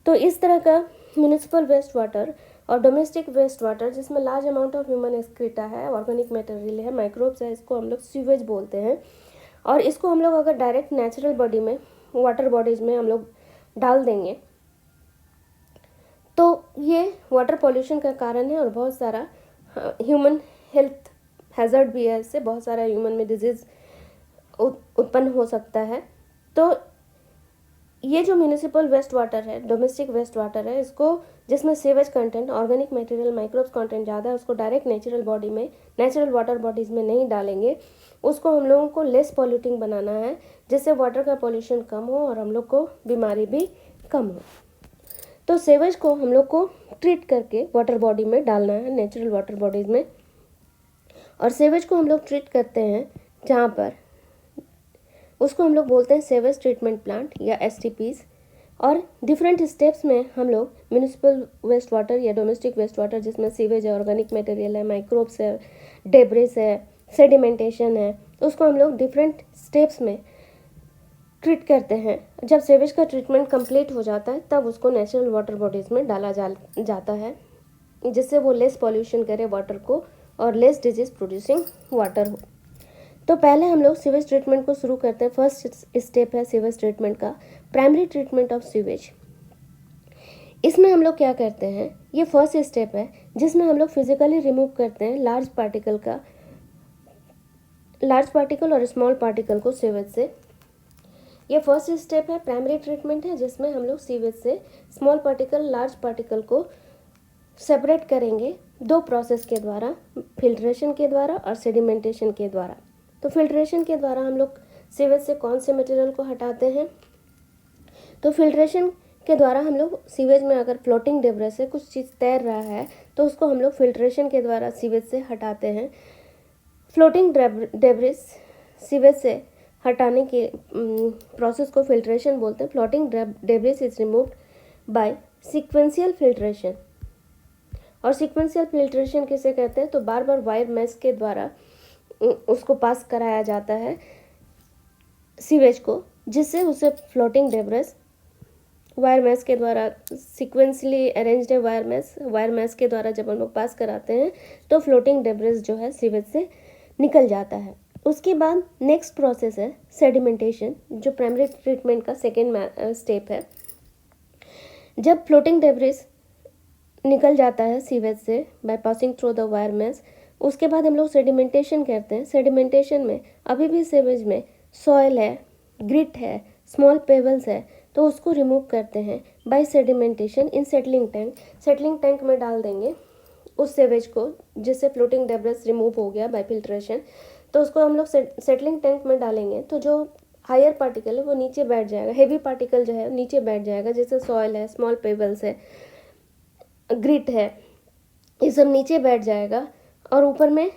तो इस तरह का म्यूनिसिपल वेस्ट वाटर और डोमेस्टिक वेस्ट वाटर जिसमें large amount of human excreta है, ऑर्गेनिक मटेरियल है, माइक्रोब्स है, इसको हम लोग सीवेज बोलते हैं। और इसको हम लोग अगर डायरेक्ट नेचुरल बॉडी में, वाटर बॉडीज़ में हम लोग डाल देंगे तो ये वाटर पॉल्यूशन का कारण है और बहुत सारा ह्यूमन हेल्थ हैज़र्ड भी है। इससे बहुत सारा ह्यूमन में डिजीज़ उत्पन्न हो सकता है। तो ये जो म्यूनिसिपल वेस्ट वाटर है, डोमेस्टिक वेस्ट वाटर है, इसको जिसमें sewage content, organic material, microbes content ज़्यादा है, उसको डायरेक्ट नेचुरल बॉडी में, नेचुरल वाटर बॉडीज़ में नहीं डालेंगे। उसको हम लोगों को लेस पॉल्यूटिंग बनाना है, जिससे वाटर का पॉल्यूशन कम हो और हम लोग को बीमारी भी कम हो। तो सीवेज को हम लोग को ट्रीट करके वाटर बॉडी में डालना है, नेचुरल वाटर बॉडीज़ में। और सीवेज को हम लोग ट्रीट करते हैं जहाँ पर, उसको हम लोग बोलते हैं सीवेज ट्रीटमेंट प्लांट या STPs। और डिफरेंट स्टेप्स में हम लोग म्यूनिसिपल वेस्ट वाटर या डोमेस्टिक वेस्ट वाटर जिसमें सीवेज है, ऑर्गेनिक मटेरियल है, माइक्रोब्स है, डेब्रिस है, सेडिमेंटेशन है, उसको हम लोग डिफरेंट स्टेप्स में ट्रीट करते हैं। जब सीवेज का ट्रीटमेंट कंप्लीट हो जाता है तब उसको नेचुरल वाटर बॉडीज़ में डाला जाता है, जिससे वो लेस पॉल्यूशन करे वाटर को और लेस डिजीज़ प्रोड्यूसिंग वाटर हो। तो पहले हम लोग सीवेज ट्रीटमेंट को शुरू करते हैं। फर्स्ट स्टेप है सीवेज ट्रीटमेंट का, प्राइमरी ट्रीटमेंट ऑफ सीवेज। इसमें हम लोग क्या करते हैं, ये फर्स्ट स्टेप है जिसमें हम लोग फिजिकली रिमूव करते हैं लार्ज पार्टिकल और स्मॉल पार्टिकल को सीवेज से। ये फर्स्ट स्टेप है, प्राइमरी ट्रीटमेंट है, जिसमें हम लोग सीवेज से स्मॉल पार्टिकल, लार्ज पार्टिकल को सेपरेट करेंगे दो प्रोसेस के द्वारा, फिल्ट्रेशन के द्वारा और सेडिमेंटेशन के द्वारा। तो फिल्ट्रेशन के द्वारा हम लोग सीवेज से कौन से मटेरियल को हटाते हैं? तो फिल्ट्रेशन के द्वारा हम लोग सीवेज में अगर फ्लोटिंग डेब्रिस से कुछ चीज़ तैर रहा है तो उसको हम लोग फिल्ट्रेशन के द्वारा सीवेज से हटाते हैं। फ्लोटिंग डेब्रिस सीवेज से हटाने के प्रोसेस को फिल्ट्रेशन बोलते हैं। Floating debris is removed by sequential filtration. और सीक्वेंशियल फिल्ट्रेशन किसे कहते हैं? तो बार बार वायर मेश के द्वारा उसको पास कराया जाता है सीवेज को, जिससे उसे फ्लोटिंग डेब्रिस वायर मैश के द्वारा सिक्वेंसली अरेंज्ड है। वायर मैश के द्वारा जब हम लोग पास कराते हैं तो फ्लोटिंग डेब्रिस जो है सीवेज से निकल जाता है। उसके बाद नेक्स्ट प्रोसेस है सेडिमेंटेशन, जो प्राइमरी ट्रीटमेंट का सेकेंड स्टेप है। जब फ्लोटिंग डेब्रिस निकल जाता है सीवेज से by passing through the wire mesh, उसके बाद हम लोग सेडिमेंटेशन करते हैं। सेडिमेंटेशन में अभी भी सीवेज में सॉयल है, ग्रिट है, स्मॉल पेबल्स है, तो उसको रिमूव करते हैं बाय सेडिमेंटेशन इन सेटलिंग टैंक। सेटलिंग टैंक में डाल देंगे उस सीवेज को, जिससे फ्लोटिंग डेब्रिस रिमूव हो गया बाय फिल्ट्रेशन। तो उसको हम लोग सेटलिंग टैंक में डालेंगे तो जो हायर पार्टिकल है वो नीचे बैठ जाएगा, हेवी पार्टिकल जो है नीचे बैठ जाएगा, जैसे सॉयल है, स्मॉल पेबल्स है, ग्रिट है, ये सब नीचे बैठ जाएगा और ऊपर में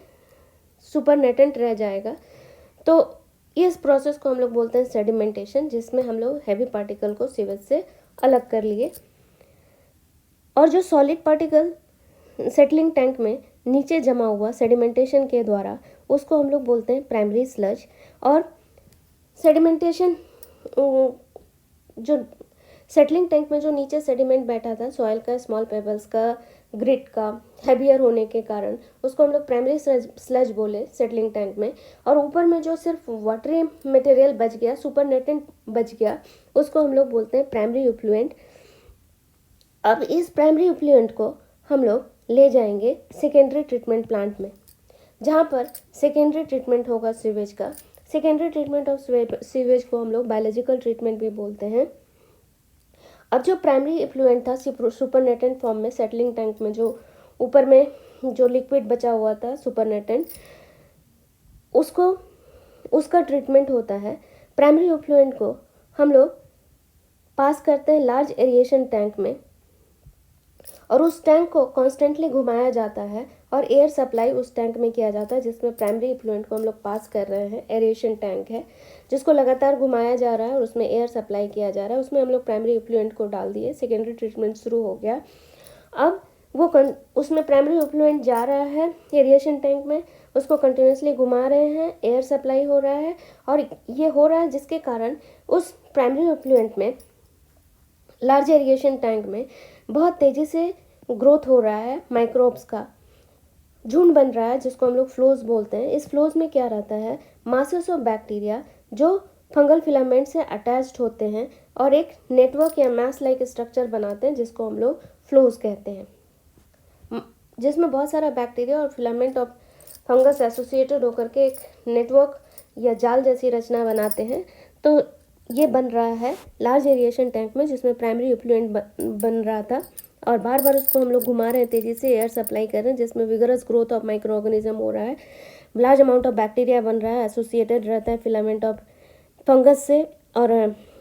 सुपरनेटेंट रह जाएगा। तो इस प्रोसेस को हम लोग बोलते हैं सेडिमेंटेशन, जिसमें हम लोग हैवी पार्टिकल को सीवेज से अलग कर लिए। और जो सॉलिड पार्टिकल सेटलिंग टैंक में नीचे जमा हुआ सेडिमेंटेशन के द्वारा, उसको हम लोग बोलते हैं प्राइमरी स्लज। और सेडिमेंटेशन जो सेटलिंग टैंक में जो नीचे सेडिमेंट बैठा था, सॉइल का, स्मॉल पेबल्स का, ग्रिट का, हैवियर होने के कारण उसको हम लोग प्राइमरी स्लज बोले सेटलिंग टैंक में। और ऊपर में जो सिर्फ वाटरी मटेरियल बच गया, सुपरनेटेंट बच गया, उसको हम लोग बोलते हैं प्राइमरी इफ्लुएंट। अब इस प्राइमरी इफ्लुएंट को हम लोग ले जाएंगे सेकेंडरी ट्रीटमेंट प्लांट में, जहाँ पर सेकेंडरी ट्रीटमेंट होगा सीवेज का। सेकेंडरी ट्रीटमेंट ऑफ सीवेज को हम लोग बायोलॉजिकल ट्रीटमेंट भी बोलते हैं। अब जो प्राइमरी इफ्लुएंट था सुपरनेटेंट फॉर्म में सेटलिंग टैंक में, जो ऊपर में जो लिक्विड बचा हुआ था सुपरनेटेंट, उसका ट्रीटमेंट होता है। प्राइमरी इफ्लुएंट को हम लोग पास करते हैं लार्ज एरिएशन टैंक में, और उस टैंक को कॉन्स्टेंटली घुमाया जाता है और एयर सप्लाई उस टैंक में किया जाता है, जिसमें प्राइमरी इफ्लुएंट को हम लोग पास कर रहे हैं। एरिएशन टैंक है जिसको लगातार घुमाया जा रहा है और उसमें एयर सप्लाई किया जा रहा है। उसमें हम लोग प्राइमरी इफ्लुएंट को डाल दिए, सेकेंडरी ट्रीटमेंट शुरू हो गया। अब वो उसमें प्राइमरी इफ्लुएंट जा रहा है एरिएशन टैंक में, उसको कंटिन्यूसली घुमा रहे हैं, एयर सप्लाई हो रहा है, और ये हो रहा है जिसके कारण उस प्राइमरी इफ्लुएंट में, लार्ज एरिएशन टैंक में बहुत तेज़ी से ग्रोथ हो रहा है, माइक्रोब्स का झुंड बन रहा है, जिसको हम लोग फ्लोज बोलते हैं। इस फ्लोज में क्या रहता है? मासेस ऑफ बैक्टीरिया जो फंगल फिलामेंट से अटैच्ड होते हैं और एक नेटवर्क या मैस लाइक स्ट्रक्चर बनाते हैं, जिसको हम लोग फ्लोज कहते हैं, जिसमें बहुत सारा बैक्टीरिया और फिलामेंट ऑफ फंगस एसोसिएटेड होकर के एक नेटवर्क या जाल जैसी रचना बनाते हैं। तो ये बन रहा है लार्ज एरिएशन टैंक में, जिसमें प्राइमरी इफ्लुएंट बन रहा था, और बार बार उसको हम लोग घुमा रहे हैं, तेज़ी से एयर सप्लाई कर रहे हैं, जिसमें vigorous growth of micro organism हो रहा है। लार्ज अमाउंट ऑफ बैक्टीरिया बन रहा है, एसोसिएटेड रहता है फिलामेंट ऑफ फंगस से, और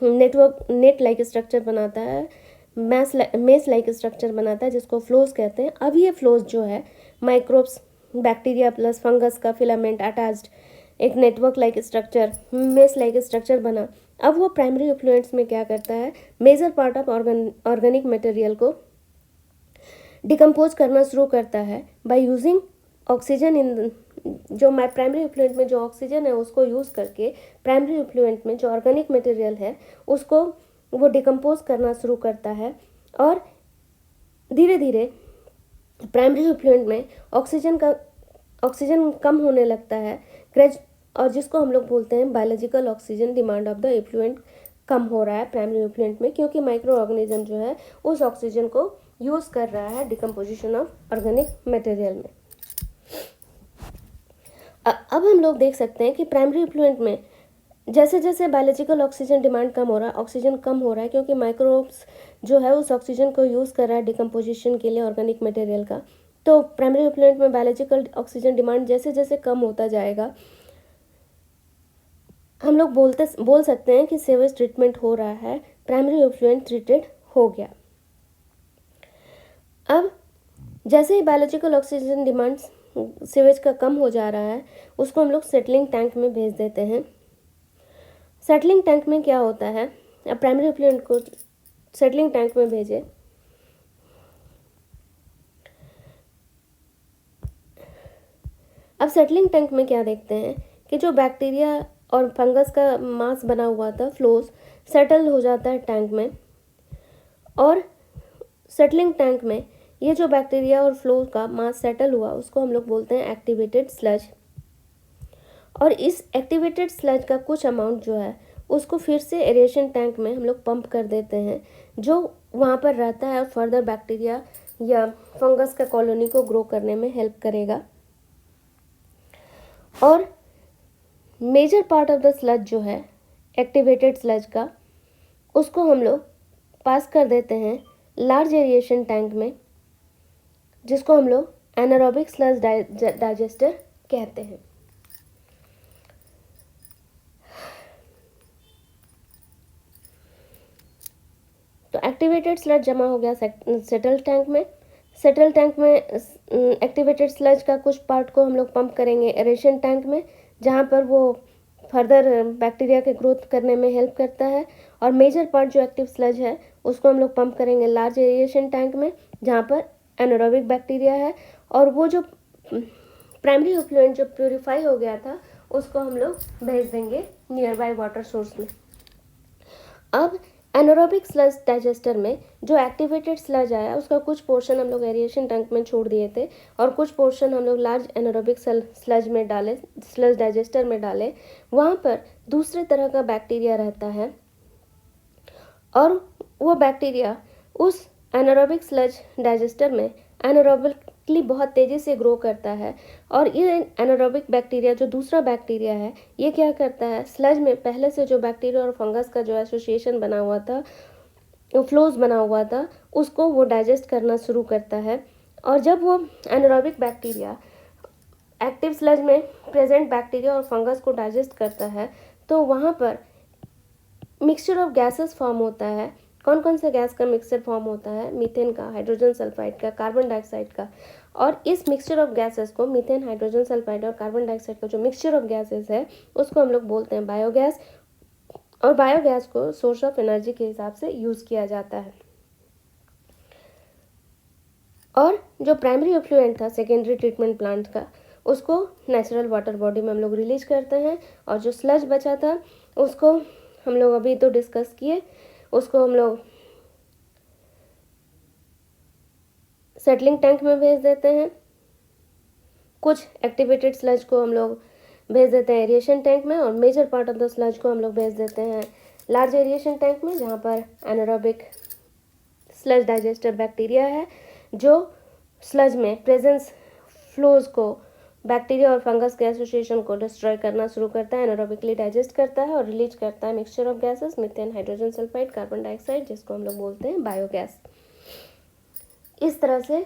नेट लाइक स्ट्रक्चर बनाता है, मेस लाइक स्ट्रक्चर बनाता है, जिसको फ्लोज कहते हैं। अब ये फ्लोज जो है माइक्रोब्स, बैक्टीरिया प्लस फंगस का फिलामेंट अटैच्ड एक network like structure, mesh like structure बना। अब वो प्राइमरी इफ्लुएंट्स में क्या करता है? Major part of organic material को डिकम्पोज करना शुरू करता है बाय यूजिंग ऑक्सीजन इन जो प्राइमरी इफ्लुएंट में जो ऑक्सीजन है उसको यूज़ करके प्राइमरी इफ्लुएंट में जो ऑर्गेनिक मटेरियल है उसको वो डिकम्पोज करना शुरू करता है, और धीरे धीरे प्राइमरी इफ्लुएंट में ऑक्सीजन कम होने लगता है, और जिसको हम लोग बोलते हैं biological oxygen demand of the effluent कम हो रहा है प्राइमरी इफ्लुएंट में, क्योंकि माइक्रो ऑर्गेनिज्म जो है उस ऑक्सीजन को यूज़ कर रहा है डिकम्पोजिशन ऑफ ऑर्गेनिक मटेरियल में। अब हम लोग देख सकते हैं कि प्राइमरी इफ्लुएंट में जैसे जैसे बायोलॉजिकल ऑक्सीजन डिमांड कम हो रहा है, ऑक्सीजन कम हो रहा है, क्योंकि माइक्रोब्स जो है उस ऑक्सीजन को यूज़ कर रहा है डिकम्पोजिशन के लिए ऑर्गेनिक मटेरियल का। तो प्राइमरी इफ्लुएंट में बायोलॉजिकल ऑक्सीजन डिमांड जैसे जैसे कम होता जाएगा, हम लोग बोल सकते हैं कि सीवेज ट्रीटमेंट हो रहा है, प्राइमरी एफ्लुएंट ट्रीटेड हो गया। अब जैसे ही बायोलॉजिकल ऑक्सीजन डिमांड सीवेज का कम हो जा रहा है, उसको हम लोग सेटलिंग टैंक में भेज देते हैं। सेटलिंग टैंक में क्या होता है, अब प्राइमरी एफ्लुएंट को सेटलिंग टैंक में भेजें। अब सेटलिंग टैंक में क्या देखते हैं कि जो बैक्टीरिया और फंगस का मास बना हुआ था, फ्लोस, सेटल हो जाता है टैंक में। और सेटलिंग टैंक में ये जो बैक्टीरिया और फ्लो का मास सेटल हुआ, उसको हम लोग बोलते हैं एक्टिवेटेड स्लज। और इस एक्टिवेटेड स्लज का कुछ अमाउंट जो है उसको फिर से एरेशन टैंक में हम लोग पंप कर देते हैं, जो वहाँ पर रहता है और फर्दर बैक्टीरिया या फंगस का कॉलोनी को ग्रो करने में हेल्प करेगा। और major part of the sludge जो है एक्टिवेटेड स्लज का, उसको हम लोग पास कर देते हैं लार्ज एरिएशन टैंक में, जिसको हम लोग एनारोबिक स्लज डाइजेस्टर कहते हैं। तो एक्टिवेटेड स्लज जमा हो गया सेटल टैंक में। सेटल टैंक में एक्टिवेटेड स्लज का कुछ पार्ट को हम लोग पंप करेंगे एरेशन टैंक में, जहाँ पर वो फर्दर बैक्टीरिया के ग्रोथ करने में हेल्प करता है। और मेजर पार्ट जो एक्टिव स्लज है उसको हम लोग पंप करेंगे लार्ज एरिएशन टैंक में, जहाँ पर एनारोबिक बैक्टीरिया है। और वो जो प्राइमरी एफ्लुएंट जो प्यूरिफाई हो गया था, उसको हम लोग भेज देंगे नियर बाय वाटर सोर्स में। अब एनारोबिक स्लज डाइजेस्टर में जो एक्टिवेटेड स्लज आया, उसका कुछ पोर्शन हम लोग एरिएशन टैंक में छोड़ दिए थे और कुछ पोर्शन हम लोग लार्ज एनारोबिक स्लज में डाले, स्लज डाइजेस्टर में डाले। वहाँ पर दूसरे तरह का बैक्टीरिया रहता है और वो बैक्टीरिया उस एनारोबिक स्लज डाइजेस्टर में एनारोबिकली बहुत तेज़ी से ग्रो करता है। और ये एनारोबिक बैक्टीरिया, जो दूसरा बैक्टीरिया है, ये क्या करता है, स्लज में पहले से जो बैक्टीरिया और फंगस का जो एसोसिएशन बना हुआ था, फ्लोज बना हुआ था, उसको वो डाइजेस्ट करना शुरू करता है। और जब वो एनारोबिक बैक्टीरिया एक्टिव स्लज में प्रेजेंट बैक्टीरिया और फंगस को डाइजेस्ट करता है, तो वहाँ पर मिक्सचर ऑफ गैसेस फॉर्म होता है। कौन कौन सा गैस का मिक्सचर फॉर्म होता है, मीथेन का, हाइड्रोजन सल्फाइड का, कार्बन डाइऑक्साइड का। और इस मिक्सचर ऑफ गैसेस को, मीथेन, हाइड्रोजन सल्फाइड और कार्बन डाइऑक्साइड का जो मिक्सचर ऑफ गैसेस है, उसको हम लोग बोलते हैं बायोगैस। और बायोगैस को सोर्स ऑफ एनर्जी के हिसाब से यूज़ किया जाता है। और जो प्राइमरी एफ्लुएंट था सेकेंडरी ट्रीटमेंट प्लांट का, उसको नेचुरल वाटर बॉडी में हम लोग रिलीज करते हैं। और जो स्लज बचा था उसको हम लोग अभी तो डिस्कस किए, उसको हम लोग सेटलिंग टैंक में भेज देते हैं। कुछ एक्टिवेटेड स्लज को हम लोग भेज देते हैं एरिएशन टैंक में, और major part of the sludge को हम लोग भेज देते हैं लार्ज एरिएशन टैंक में, जहाँ पर एनारोबिक स्लज डाइजेस्टर बैक्टीरिया है, जो स्लज में प्रेजेंस फ्लोज को, बैक्टीरिया और फंगस के एसोसिएशन को डिस्ट्रॉय करना शुरू करता है, एनारोबिकली डाइजेस्ट करता है और रिलीज करता है mixture of gases, methane, hydrogen sulphide, carbon dioxide, जिसको हम लोग बोलते हैं बायोगैस। इस तरह से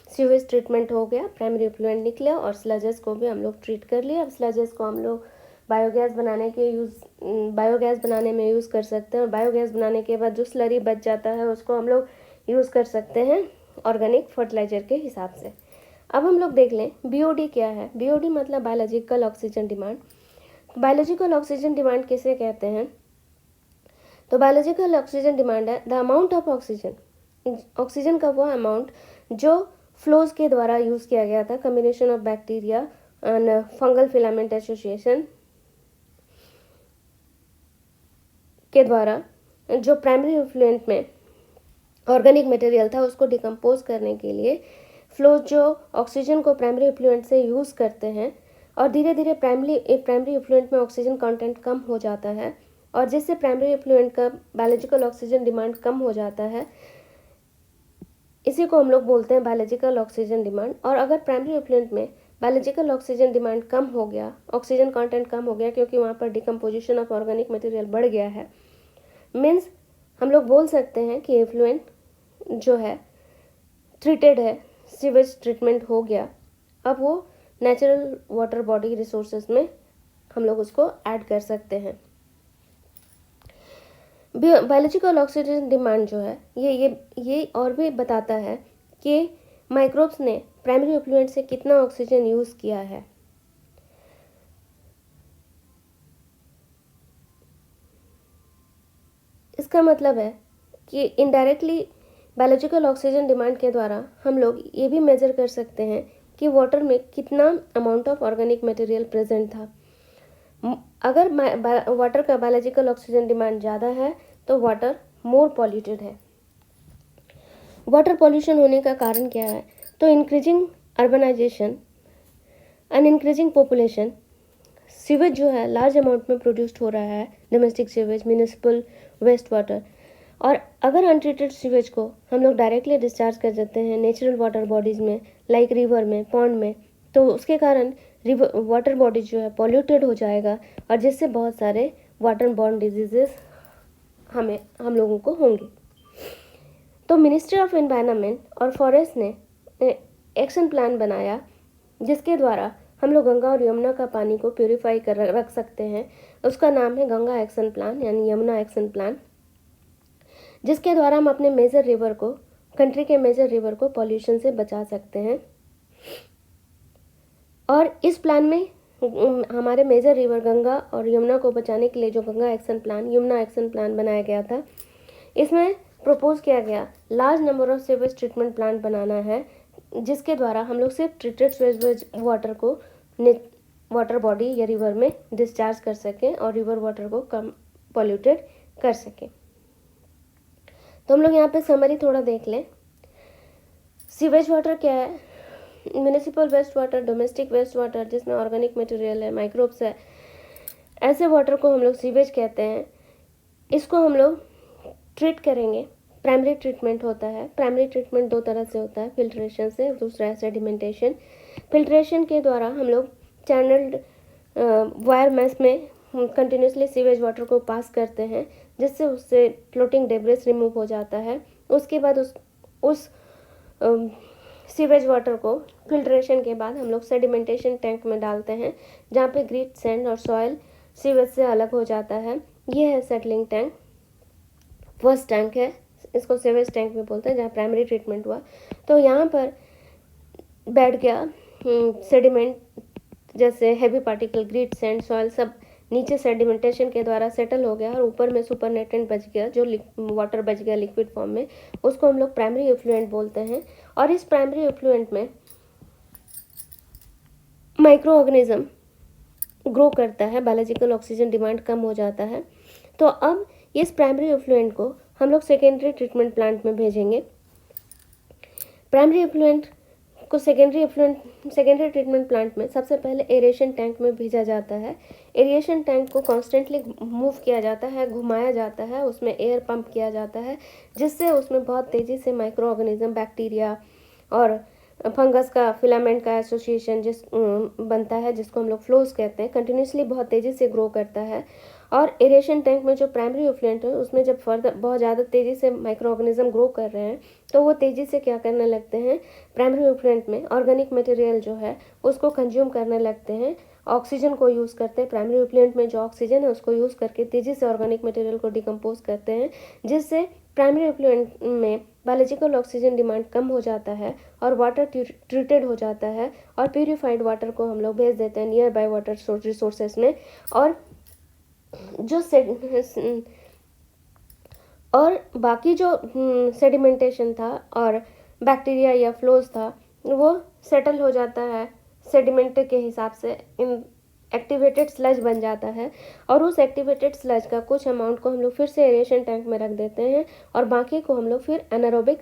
सीवेज ट्रीटमेंट हो गया, प्राइमरी एफ्लुएंट निकला और स्लजेस को भी हम लोग ट्रीट कर लिया। अब स्लजेस को हम लोग बायोगैस बनाने में यूज़ कर सकते हैं। और बायोगैस बनाने के बाद जो स्लरी बच जाता है, उसको हम लोग यूज़ कर सकते हैं ऑर्गेनिक फर्टिलाइजर के हिसाब से। अब हम लोग देख लें बीओडी क्या है। बीओडी मतलब biological oxygen demand. Biological oxygen demand किसे कहते हैं, तो बायोलॉजिकल ऑक्सीजन डिमांड है the amount of oxygen, oxygen का वो अमाउंट जो फ्लोज के द्वारा यूज़ किया गया था, combination of bacteria and fungal filament association के द्वारा, जो प्राइमरी एफ्लुएंट में ऑर्गेनिक मटेरियल था उसको डिकम्पोज करने के लिए फ्लोज जो ऑक्सीजन को प्राइमरी एफ्लुएंट से यूज़ करते हैं, और धीरे धीरे प्राइमरी एफ्लुएंट में ऑक्सीजन कंटेंट कम हो जाता है, और जिससे प्राइमरी एफ्लुएंट का बायोलॉजिकल ऑक्सीजन डिमांड कम हो जाता है। इसी को हम लोग बोलते हैं बायोलॉजिकल ऑक्सीजन डिमांड। और अगर प्राइमरी एफ्लुएंट में बायोलॉजिकल ऑक्सीजन डिमांड कम हो गया, ऑक्सीजन कंटेंट कम हो गया, क्योंकि वहाँ पर डिकम्पोजिशन ऑफ ऑर्गेनिक मटेरियल बढ़ गया है, मीन्स हम लोग बोल सकते हैं कि एफ्लुएंट जो है ट्रीटेड है, सीवेज ट्रीटमेंट हो गया। अब वो नेचुरल वाटर बॉडी रिसोर्सेज में हम लोग उसको ऐड कर सकते हैं। बायोलॉजिकल ऑक्सीजन डिमांड जो है ये और भी बताता है कि माइक्रोब्स ने प्राइमरी एफ्लुएंट से कितना ऑक्सीजन यूज़ किया है। इसका मतलब है कि इनडायरेक्टली बायोलॉजिकल ऑक्सीजन डिमांड के द्वारा हम लोग ये भी मेजर कर सकते हैं कि वाटर में कितना amount of organic material present था। अगर वाटर का बायोलॉजिकल ऑक्सीजन डिमांड ज़्यादा है तो वाटर मोर पॉल्यूटेड है। वाटर पॉल्यूशन होने का कारण क्या है? तो increasing urbanisation and increasing population, sewage जो है लार्ज अमाउंट में प्रोड्यूस्ड हो रहा है, domestic sewage, municipal waste water. और अगर अनट्रीटेड सीवेज को हम लोग डायरेक्टली डिस्चार्ज कर देते हैं नेचुरल वाटर बॉडीज़ में, लाइक रिवर में, पॉन्ड में, तो उसके कारण रिवर वाटर बॉडीज जो है पॉल्यूटेड हो जाएगा और जिससे बहुत सारे वाटर बॉर्न डिजीजेस हम लोगों को होंगे। तो मिनिस्ट्री ऑफ एनवायरनमेंट और फॉरेस्ट ने एक्शन प्लान बनाया जिसके द्वारा हम लोग गंगा और यमुना का पानी को प्योरीफाई कर रख सकते हैं। उसका नाम है गंगा एक्शन प्लान यानी यमुना एक्शन प्लान, जिसके द्वारा हम अपने मेजर रिवर को, कंट्री के मेजर रिवर को पॉल्यूशन से बचा सकते हैं। और इस प्लान में हमारे मेजर रिवर गंगा और यमुना को बचाने के लिए जो Ganga action plan, Yamuna action plan बनाया गया था, इसमें प्रपोज किया गया large number of sewage treatment plant बनाना है, जिसके द्वारा हम लोग सिर्फ ट्रीटेड सीवेज वाटर को वाटर बॉडी या रिवर में डिस्चार्ज कर सकें और रिवर वाटर को कम पॉल्यूटेड कर सकें। तो हम लोग यहाँ पे समरी थोड़ा देख लें। सीवेज वाटर क्या है? Municipal waste water, domestic waste water जिसमें ऑर्गेनिक मटेरियल है, माइक्रोब्स है, ऐसे वाटर को हम लोग सीवेज कहते हैं। इसको हम लोग ट्रीट करेंगे। प्राइमरी ट्रीटमेंट होता है। प्राइमरी ट्रीटमेंट दो तरह से होता है, फिल्ट्रेशन से, दूसरा है सेडिमेंटेशन। फिल्ट्रेशन के द्वारा हम लोग चैनल्ड वायर मेश में कंटिन्यूसली सीवेज वाटर को पास करते हैं, जिससे उससे फ्लोटिंग डेब्रिस रिमूव हो जाता है। उसके बाद उस सीवेज वाटर को फिल्ट्रेशन के बाद हम लोग सेडिमेंटेशन टैंक में डालते हैं, जहाँ पे ग्रीट, सैंड और सॉयल सीवेज से अलग हो जाता है। ये है सेटलिंग टैंक। फर्स्ट टैंक है, इसको सीवेज टैंक में बोलते हैं, जहाँ प्राइमरी ट्रीटमेंट हुआ। तो यहाँ पर बैठ गया सेडिमेंट, जैसे heavy particle, greet, sand, soil सब नीचे सेडिमेंटेशन के द्वारा सेटल हो गया और ऊपर में सुपर नेटेंट बच गया, जो वाटर बच गया लिक्विड फॉर्म में, उसको हम लोग प्राइमरी एफ्लुएंट बोलते हैं। और इस प्राइमरी एफ्लुएंट में माइक्रो ऑर्गेनिज्म ग्रो करता है, बायोलॉजिकल ऑक्सीजन डिमांड कम हो जाता है। तो अब इस प्राइमरी एफ्लुएंट को हम लोग सेकेंडरी ट्रीटमेंट प्लांट में भेजेंगे। प्राइमरी एफ्लुएंट को सेकेंडरी ट्रीटमेंट प्लांट में सबसे पहले एरेशन टैंक में भेजा जाता है। एरेशन टैंक को कॉन्स्टेंटली मूव किया जाता है, घुमाया जाता है, उसमें एयर पंप किया जाता है, जिससे उसमें बहुत तेज़ी से माइक्रो ऑर्गेनिज्म, बैक्टीरिया और फंगस का फिलामेंट का एसोसिएशन बनता है, जिसको हम लोग फ्लोज कहते हैं, कंटिन्यूसली बहुत तेज़ी से ग्रो करता है। और एरेशन टैंक में जो प्राइमरी एफ्लुएंट है उसमें जब फर्दर बहुत ज़्यादा तेज़ी से माइक्रो ऑर्गेनिज्म ग्रो कर रहे हैं, तो वो तेज़ी से क्या करने लगते हैं, प्राइमरी एफ्लुएंट में ऑर्गेनिक मटेरियल जो है उसको कंज्यूम करने लगते हैं, ऑक्सीजन को यूज़ करते हैं। प्राइमरी एफ्लुएंट में जो ऑक्सीजन है उसको यूज़ करके तेज़ी से ऑर्गेनिक मटेरियल को डिकम्पोज करते हैं, जिससे प्राइमरी एफ्लुएंट में बायोलॉजिकल ऑक्सीजन डिमांड कम हो जाता है और वाटर ट्रीटेड हो जाता है और प्यूरिफाइड वाटर को हम लोग भेज देते हैं नियर बाय वाटर रिसोर्सेज में। और बाकी जो सेडिमेंटेशन था और बैक्टीरिया या फ्लोज था वो सेटल हो जाता है सेडिमेंट के हिसाब से, इन एक्टिवेटेड स्लज बन जाता है। और उस एक्टिवेटेड स्लज का कुछ अमाउंट को हम लोग फिर से एरेशन टैंक में रख देते हैं और बाकी को हम लोग फिर एनारोबिक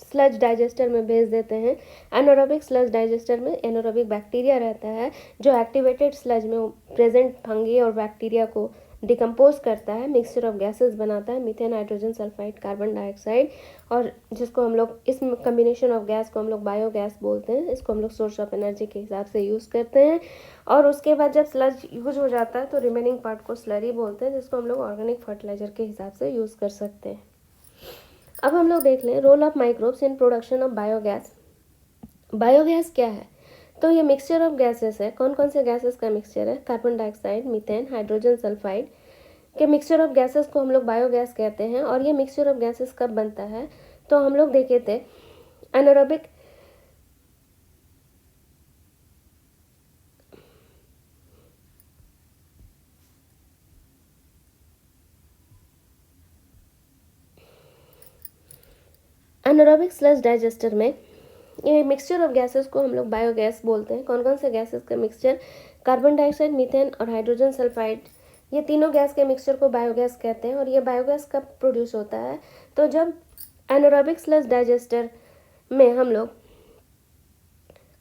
स्लज डाइजेस्टर में भेज देते हैं। एनारोबिक स्लज डाइजेस्टर में एनारोबिक बैक्टीरिया रहता है जो एक्टिवेटेड स्लज में प्रेजेंट फंगी और बैक्टीरिया को डिकम्पोज करता है, मिक्सचर ऑफ गैसेस बनाता है, methane, nitrogen sulphide, carbon dioxide, और जिसको हम लोग इस कम्बिनेशन ऑफ गैस को हम लोग बायोगैस बोलते हैं। इसको हम लोग सोर्स ऑफ एनर्जी के हिसाब से यूज़ करते हैं। और उसके बाद जब स्लज यूज हो जाता है तो रिमेनिंग पार्ट को स्लरी बोलते हैं, जिसको हम लोग ऑर्गेनिक फर्टिलाइजर के हिसाब से यूज़ कर सकते हैं। अब हम लोग देख लें role of microbes in production of biogas. Biogas क्या है? तो ये मिक्सचर ऑफ गैसेस है, कौन कौन से गैसेस का मिक्सचर है, carbon dioxide, methane, hydrogen sulphide के मिक्सचर ऑफ गैसेस को हम लोग बायोगैस कहते हैं। और ये मिक्सचर ऑफ गैसेस कब बनता है, तो हम लोग देखे थे एनारोबिक एनारोबिक स्लज डाइजेस्टर में ये मिक्सचर ऑफ गैसेस को हम लोग बायोगैस बोलते हैं। कौन कौन से गैसेस का मिक्सचर, कार्बन डाइऑक्साइड, मीथेन और हाइड्रोजन सल्फाइड, ये तीनों गैस के मिक्सचर को बायोगैस कहते हैं। और ये बायोगैस कब प्रोड्यूस होता है, तो जब एनारोबिक स्लज डाइजेस्टर में हम लोग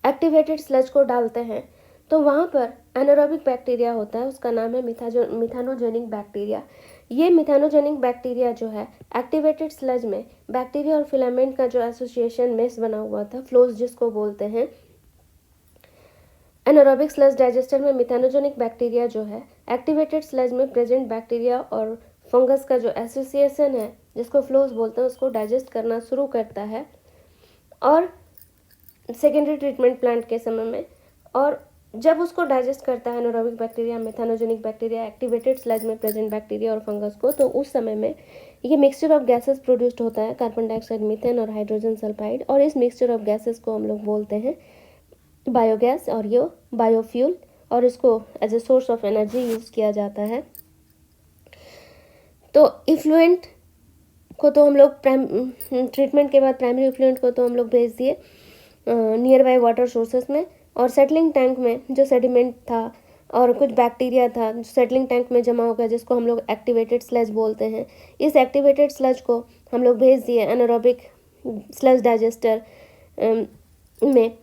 एक्टिवेटेड स्लज को डालते हैं तो वहाँ पर एनारोबिक बैक्टीरिया होता है, उसका नाम है मिथानोजेनिक बैक्टीरिया। ये मिथानोजेनिक बैक्टीरिया जो है एक्टिवेटेड स्लज में बैक्टीरिया और फिलामेंट का जो एसोसिएशन मेस बना हुआ था, फ्लोज जिसको बोलते हैं, एनारोबिक स्लज डाइजेस्टर में मिथानोजेनिक बैक्टीरिया जो है एक्टिवेटेड स्लज में प्रेजेंट बैक्टीरिया और फंगस का जो एसोसिएशन है जिसको फ्लोज बोलते हैं उसको डाइजेस्ट करना शुरू करता है और सेकेंडरी ट्रीटमेंट प्लांट के समय में। और जब उसको डाइजेस्ट करता है anaerobic bacteria, methanogenic bacteria activated sludge में प्रेजेंट बैक्टीरिया और फंगस को, तो उस समय में ये मिक्सचर ऑफ गैसेस प्रोड्यूस्ड होता है, कार्बन डाइऑक्साइड, मीथेन और हाइड्रोजन सल्फाइड। और इस मिक्सचर ऑफ गैसेस को हम लोग बोलते हैं बायोगैस और ये बायोफ्यूल, और इसको as a source of energy use किया जाता है। तो इफ्लुएंट को तो हम लोग ट्रीटमेंट के बाद प्राइमरी इफ्लुएंट को तो हम लोग भेज दिए नियर बाय वाटर सोर्सेस में, और सेटलिंग टैंक में जो सेडिमेंट था और कुछ बैक्टीरिया था जो सेटलिंग टैंक में जमा हो गया जिसको हम लोग एक्टिवेटेड स्लज बोलते हैं, इस एक्टिवेटेड स्लज को हम लोग भेज दिए एनारोबिक स्लज डाइजेस्टर में।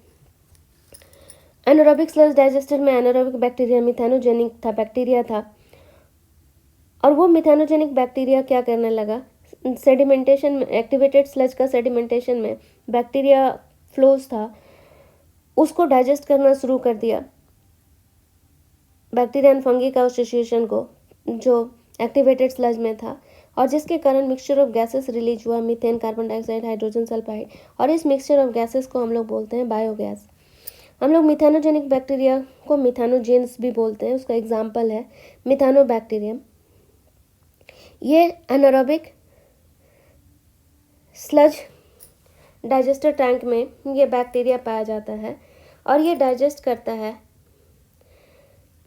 एनारोबिक स्लज डाइजेस्टर में एनारोबिक बैक्टीरिया मिथानोजेनिक था, बैक्टीरिया था, और वो मिथानोजेनिक बैक्टीरिया क्या करने लगा, सेडिमेंटेशन में, एक्टिवेटेड स्लज का सेडिमेंटेशन में बैक्टीरिया फ्लोज था उसको डाइजेस्ट करना शुरू कर दिया, बैक्टीरिया एंड फंगी का एसोसिएशन को जो एक्टिवेटेड स्लज में था, और जिसके कारण मिक्सचर ऑफ गैसेस रिलीज हुआ, methane, carbon dioxide, hydrogen sulphide. और इस मिक्सचर ऑफ गैसेस को हम लोग बोलते हैं बायोगैस। हम लोग मिथानोजेनिक बैक्टीरिया को मिथानोजेन्स भी बोलते हैं, उसका एग्जाम्पल है मिथानोबैक्टीरियम। ये एनारोबिक स्लज डाइजेस्टर टैंक में ये बैक्टीरिया पाया जाता है और ये डाइजेस्ट करता है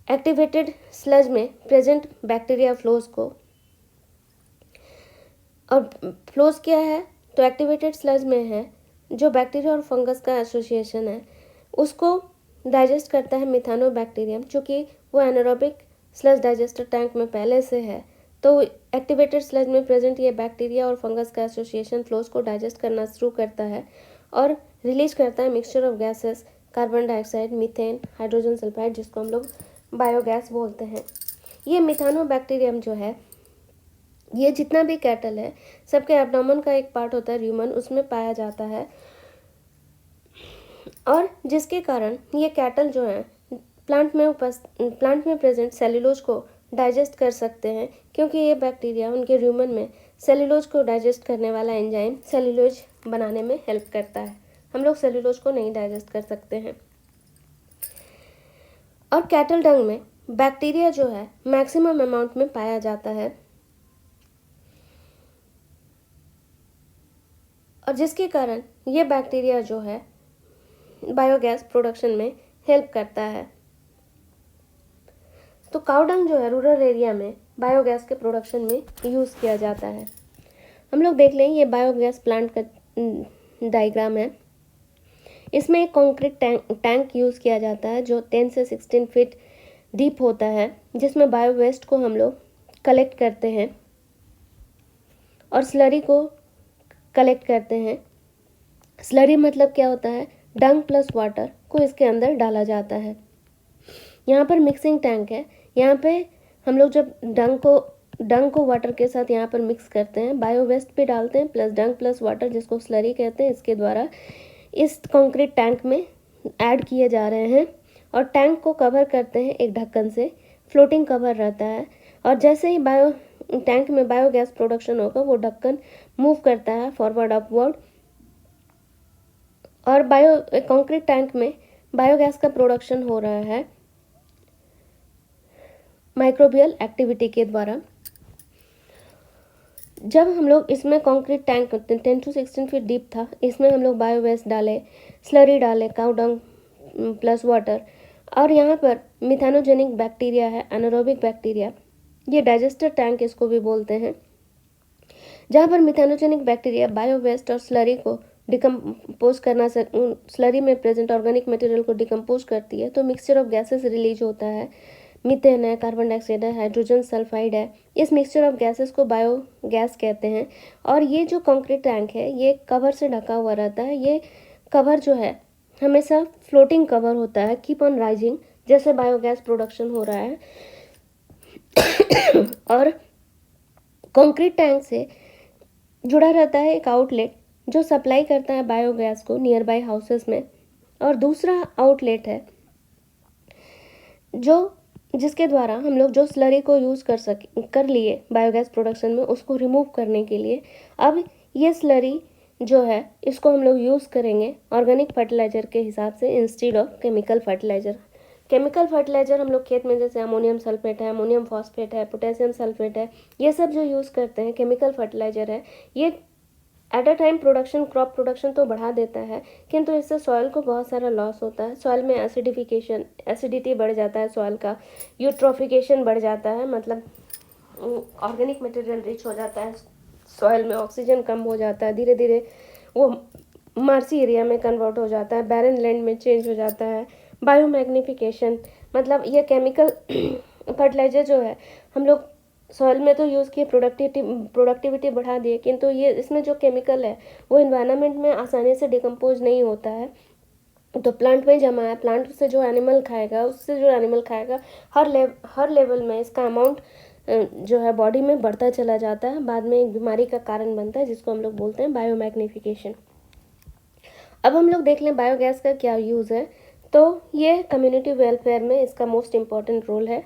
एक्टिवेटेड स्लज में प्रेजेंट बैक्टीरिया फ्लोज को। और फ्लोज क्या है, तो एक्टिवेटेड स्लज में है जो बैक्टीरिया और फंगस का एसोसिएशन है उसको डाइजेस्ट करता है मिथानोबैक्टीरियम, चूँकि वो एनारोबिक स्लज डाइजेस्टर टैंक में पहले से है तो एक्टिवेटेड स्लज में प्रेजेंट ये बैक्टीरिया और फंगस का एसोसिएशन फ्लोज को डाइजेस्ट करना शुरू करता है और रिलीज करता है mixture of gases, carbon dioxide, methane, hydrogen sulphide, जिसको हम लोग बायोगैस बोलते हैं। ये मिथानोबैक्टीरियम जो है, ये जितना भी कैटल है सबके एब्डोमेन का एक पार्ट होता है र्यूमन, उसमें पाया जाता है, और जिसके कारण ये कैटल जो है प्लांट में प्रेजेंट सेल्यूलोज को डाइजेस्ट कर सकते हैं, क्योंकि ये बैक्टीरिया उनके र्यूमन में सेल्यूलोज को डाइजेस्ट करने वाला एंजाइम सेल्यूलोज बनाने में हेल्प करता है। हम लोग सेल्यूलोज को नहीं डाइजेस्ट कर सकते हैं। और कैटल डंग में बैक्टीरिया जो है मैक्सिमम अमाउंट में पाया जाता है, और जिसके कारण ये बैक्टीरिया जो है बायोगैस प्रोडक्शन में हेल्प करता है। तो काऊ डंग जो है रूरल एरिया में बायोगैस के प्रोडक्शन में यूज़ किया जाता है। हम लोग देख लें, ये बायोगैस प्लांट का डायग्राम है। इसमें एक कंक्रीट टैंक यूज़ किया जाता है जो 10 से 16 फीट डीप होता है, जिसमें बायो वेस्ट को हम लोग कलेक्ट करते हैं और स्लरी को कलेक्ट करते हैं। स्लरी मतलब क्या होता है, डंग प्लस वाटर को इसके अंदर डाला जाता है। यहाँ पर मिक्सिंग टैंक है, यहाँ पे हम लोग जब डंग को वाटर के साथ यहाँ पर मिक्स करते हैं, बायो वेस्ट भी डालते हैं प्लस डंग प्लस वाटर जिसको स्लरी कहते हैं, इसके द्वारा इस कंक्रीट टैंक में ऐड किए जा रहे हैं और टैंक को कवर करते हैं एक ढक्कन से, फ्लोटिंग कवर रहता है। और जैसे ही टैंक में बायोगैस प्रोडक्शन होगा वो ढक्कन मूव करता है फॉरवर्ड अपवर्ड, और कंक्रीट टैंक में बायोगैस का प्रोडक्शन हो रहा है माइक्रोबियल एक्टिविटी के द्वारा। जब हम लोग इसमें concrete tank 10 to 16 feet deep था, इसमें हम लोग बायोवेस्ट डाले, स्लरी डाले, काउ डंग प्लस वाटर, और यहाँ पर मिथेनोजेनिक बैक्टीरिया है, एनारोबिक बैक्टीरिया, ये डाइजेस्टर टैंक इसको भी बोलते हैं, जहाँ पर मिथेनोजेनिक बैक्टीरिया बायोवेस्ट और स्लरी को डिकम्पोज करना स्लरी में प्रेजेंट ऑर्गेनिक मटेरियल को डिकम्पोज करती है, तो मिक्सचर ऑफ गैसेस रिलीज होता है, मीथेन है, कार्बन डाइऑक्साइड है, हाइड्रोजन सल्फाइड है। इस मिक्सचर ऑफ गैसेस को बायोगैस कहते हैं। और ये जो कंक्रीट टैंक है ये कवर से ढका हुआ रहता है। ये कवर जो है हमेशा फ्लोटिंग कवर होता है, कीप ऑन राइजिंग, जैसे बायोगैस प्रोडक्शन हो रहा है। और कंक्रीट टैंक से जुड़ा रहता है एक आउटलेट जो सप्लाई करता है बायोगैस को नियर बाय हाउसेस में, और दूसरा आउटलेट है जिसके द्वारा हम लोग जो स्लरी को यूज़ कर लिए बायोगैस प्रोडक्शन में, उसको रिमूव करने के लिए अब ये स्लरी जो है इसको हम लोग यूज़ करेंगे ऑर्गेनिक फर्टिलाइज़र के हिसाब से instead of chemical fertiliser. Chemical fertiliser हम लोग खेत में जैसे अमोनियम सल्फेट है, अमोनियम फॉस्फेट है, पोटेशियम सल्फेट है, ये सब जो यूज़ करते हैं केमिकल फर्टिलाइज़र है, ये at a time crop production तो बढ़ा देता है, किंतु इससे सॉइल को बहुत सारा लॉस होता है। सॉइल में एसिडिटी बढ़ जाता है, सॉइल का यूट्रोफिकेशन बढ़ जाता है, मतलब ऑर्गेनिक मटेरियल रिच हो जाता है, सॉइल में ऑक्सीजन कम हो जाता है, धीरे धीरे वो मार्सी एरिया में कन्वर्ट हो जाता है, बैरन लैंड में चेंज हो जाता है। बायोमैग्निफिकेशन, मतलब ये केमिकल फर्टिलाइजर जो है हम लोग सॉइल में तो यूज़ किए, प्रोडक्टिविटी बढ़ा दिए, किंतु ये इसमें जो केमिकल है वो इन्वायरमेंट में आसानी से डिकम्पोज नहीं होता है, तो प्लांट में जमा है, प्लांट से जो एनिमल खाएगा, उससे जो एनिमल खाएगा, हर लेवल में इसका अमाउंट जो है बॉडी में बढ़ता चला जाता है, बाद में एक बीमारी का कारण बनता है जिसको हम लोग बोलते हैं बायोमैग्निफिकेशन। अब हम लोग देख लें बायोगैस का क्या यूज़ है, तो ये कम्युनिटी वेलफेयर में इसका मोस्ट इम्पॉर्टेंट रोल है।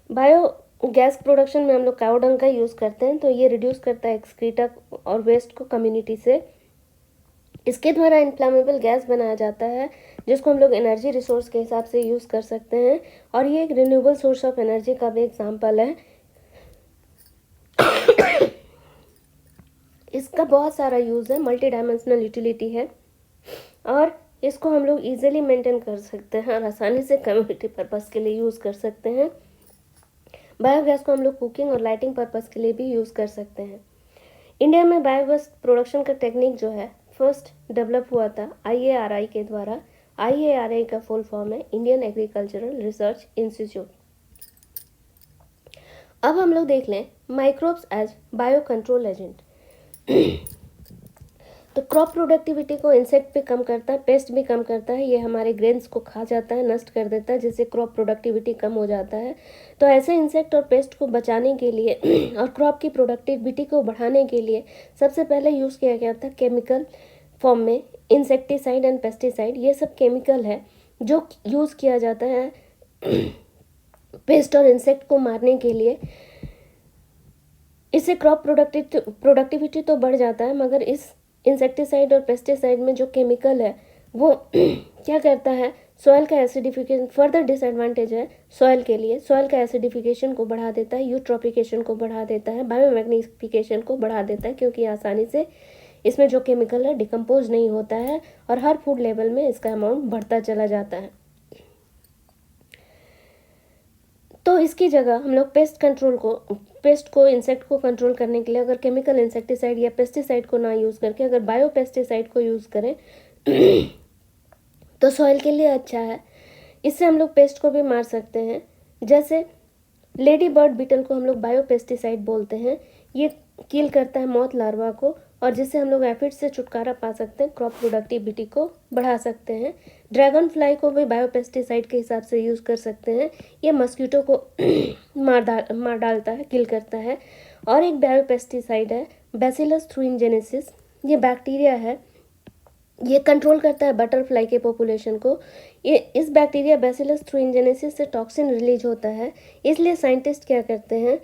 बायोगैस प्रोडक्शन में हम लोग काऊ डंग का यूज़ करते हैं, तो ये रिड्यूस करता है एक्सक्रीटा और वेस्ट को कम्युनिटी से। इसके द्वारा इन्फ्लामेबल गैस बनाया जाता है जिसको हम लोग एनर्जी रिसोर्स के हिसाब से यूज़ कर सकते हैं, और ये एक रिन्यूएबल सोर्स ऑफ एनर्जी का भी एग्जाम्पल है। इसका बहुत सारा यूज़ है, मल्टी डायमेंशनल यूटिलिटी है, और इसको हम लोग इजीली मेंटेन कर सकते हैं और आसानी से कम्युनिटी पर्पस के लिए यूज़ कर सकते हैं। बायोगैस को हम लोग कुकिंग और लाइटिंग पर्पस के लिए भी यूज़ कर सकते हैं। इंडिया में बायोगैस प्रोडक्शन का टेक्निक जो है फर्स्ट डेवलप हुआ था IARI के द्वारा। IARI का फुल फॉर्म है इंडियन एग्रीकल्चरल रिसर्च इंस्टीट्यूट। अब हम लोग देख लें microbes as bio control agent. तो क्रॉप प्रोडक्टिविटी को इंसेक्ट भी कम करता है, पेस्ट भी कम करता है, ये हमारे ग्रेन्स को खा जाता है, नष्ट कर देता है, जिससे क्रॉप प्रोडक्टिविटी कम हो जाता है। तो ऐसे इंसेक्ट और पेस्ट को बचाने के लिए और क्रॉप की प्रोडक्टिविटी को बढ़ाने के लिए सबसे पहले यूज़ किया गया था केमिकल फॉर्म में इंसेक्टिसाइड एंड पेस्टिसाइड। ये सब केमिकल है जो यूज़ किया जाता है पेस्ट और इंसेक्ट को मारने के लिए। इससे क्रॉप प्रोडक्टिविटी तो बढ़ जाता है, मगर इस इंसेक्टिसाइड और पेस्टिसाइड में जो केमिकल है वो क्या करता है, सॉइल का एसिडिफिकेशन, फर्दर डिसएडवांटेज है सॉइल के लिए, सॉइल का एसिडिफिकेशन को बढ़ा देता है, यूट्रोफिकेशन को बढ़ा देता है, बायोमैग्निफिकेशन को बढ़ा देता है, क्योंकि आसानी से इसमें जो केमिकल है डिकम्पोज नहीं होता है, और हर फूड लेवल में इसका अमाउंट बढ़ता चला जाता है। तो इसकी जगह हम लोग पेस्ट को इंसेक्ट को कंट्रोल करने के लिए अगर केमिकल इंसेक्टिसाइड या पेस्टिसाइड को ना यूज़ करके अगर बायो पेस्टिसाइड को यूज़ करें तो सॉइल के लिए अच्छा है। इससे हम लोग पेस्ट को भी मार सकते हैं, जैसे लेडी बर्ड बीटल को हम लोग बायो पेस्टिसाइड बोलते हैं। ये किल करता है मॉथ लार्वा को, और जिससे हम लोग एफिड से छुटकारा पा सकते हैं, क्रॉप प्रोडक्टिविटी को बढ़ा सकते हैं। ड्रैगन फ्लाई को भी बायोपेस्टिसाइड के हिसाब से यूज़ कर सकते हैं। ये मस्कीटो को मार डालता है, किल करता है। और एक बायोपेस्टिसाइड है बैसिलस थ्रूइनजेनेसिस, ये बैक्टीरिया है, ये कंट्रोल करता है बटरफ्लाई के पॉपुलेशन को। ये इस बैक्टीरिया बैसिलस थ्रूइनजेनेसिस से टॉक्सिन रिलीज होता है, इसलिए साइंटिस्ट क्या करते हैं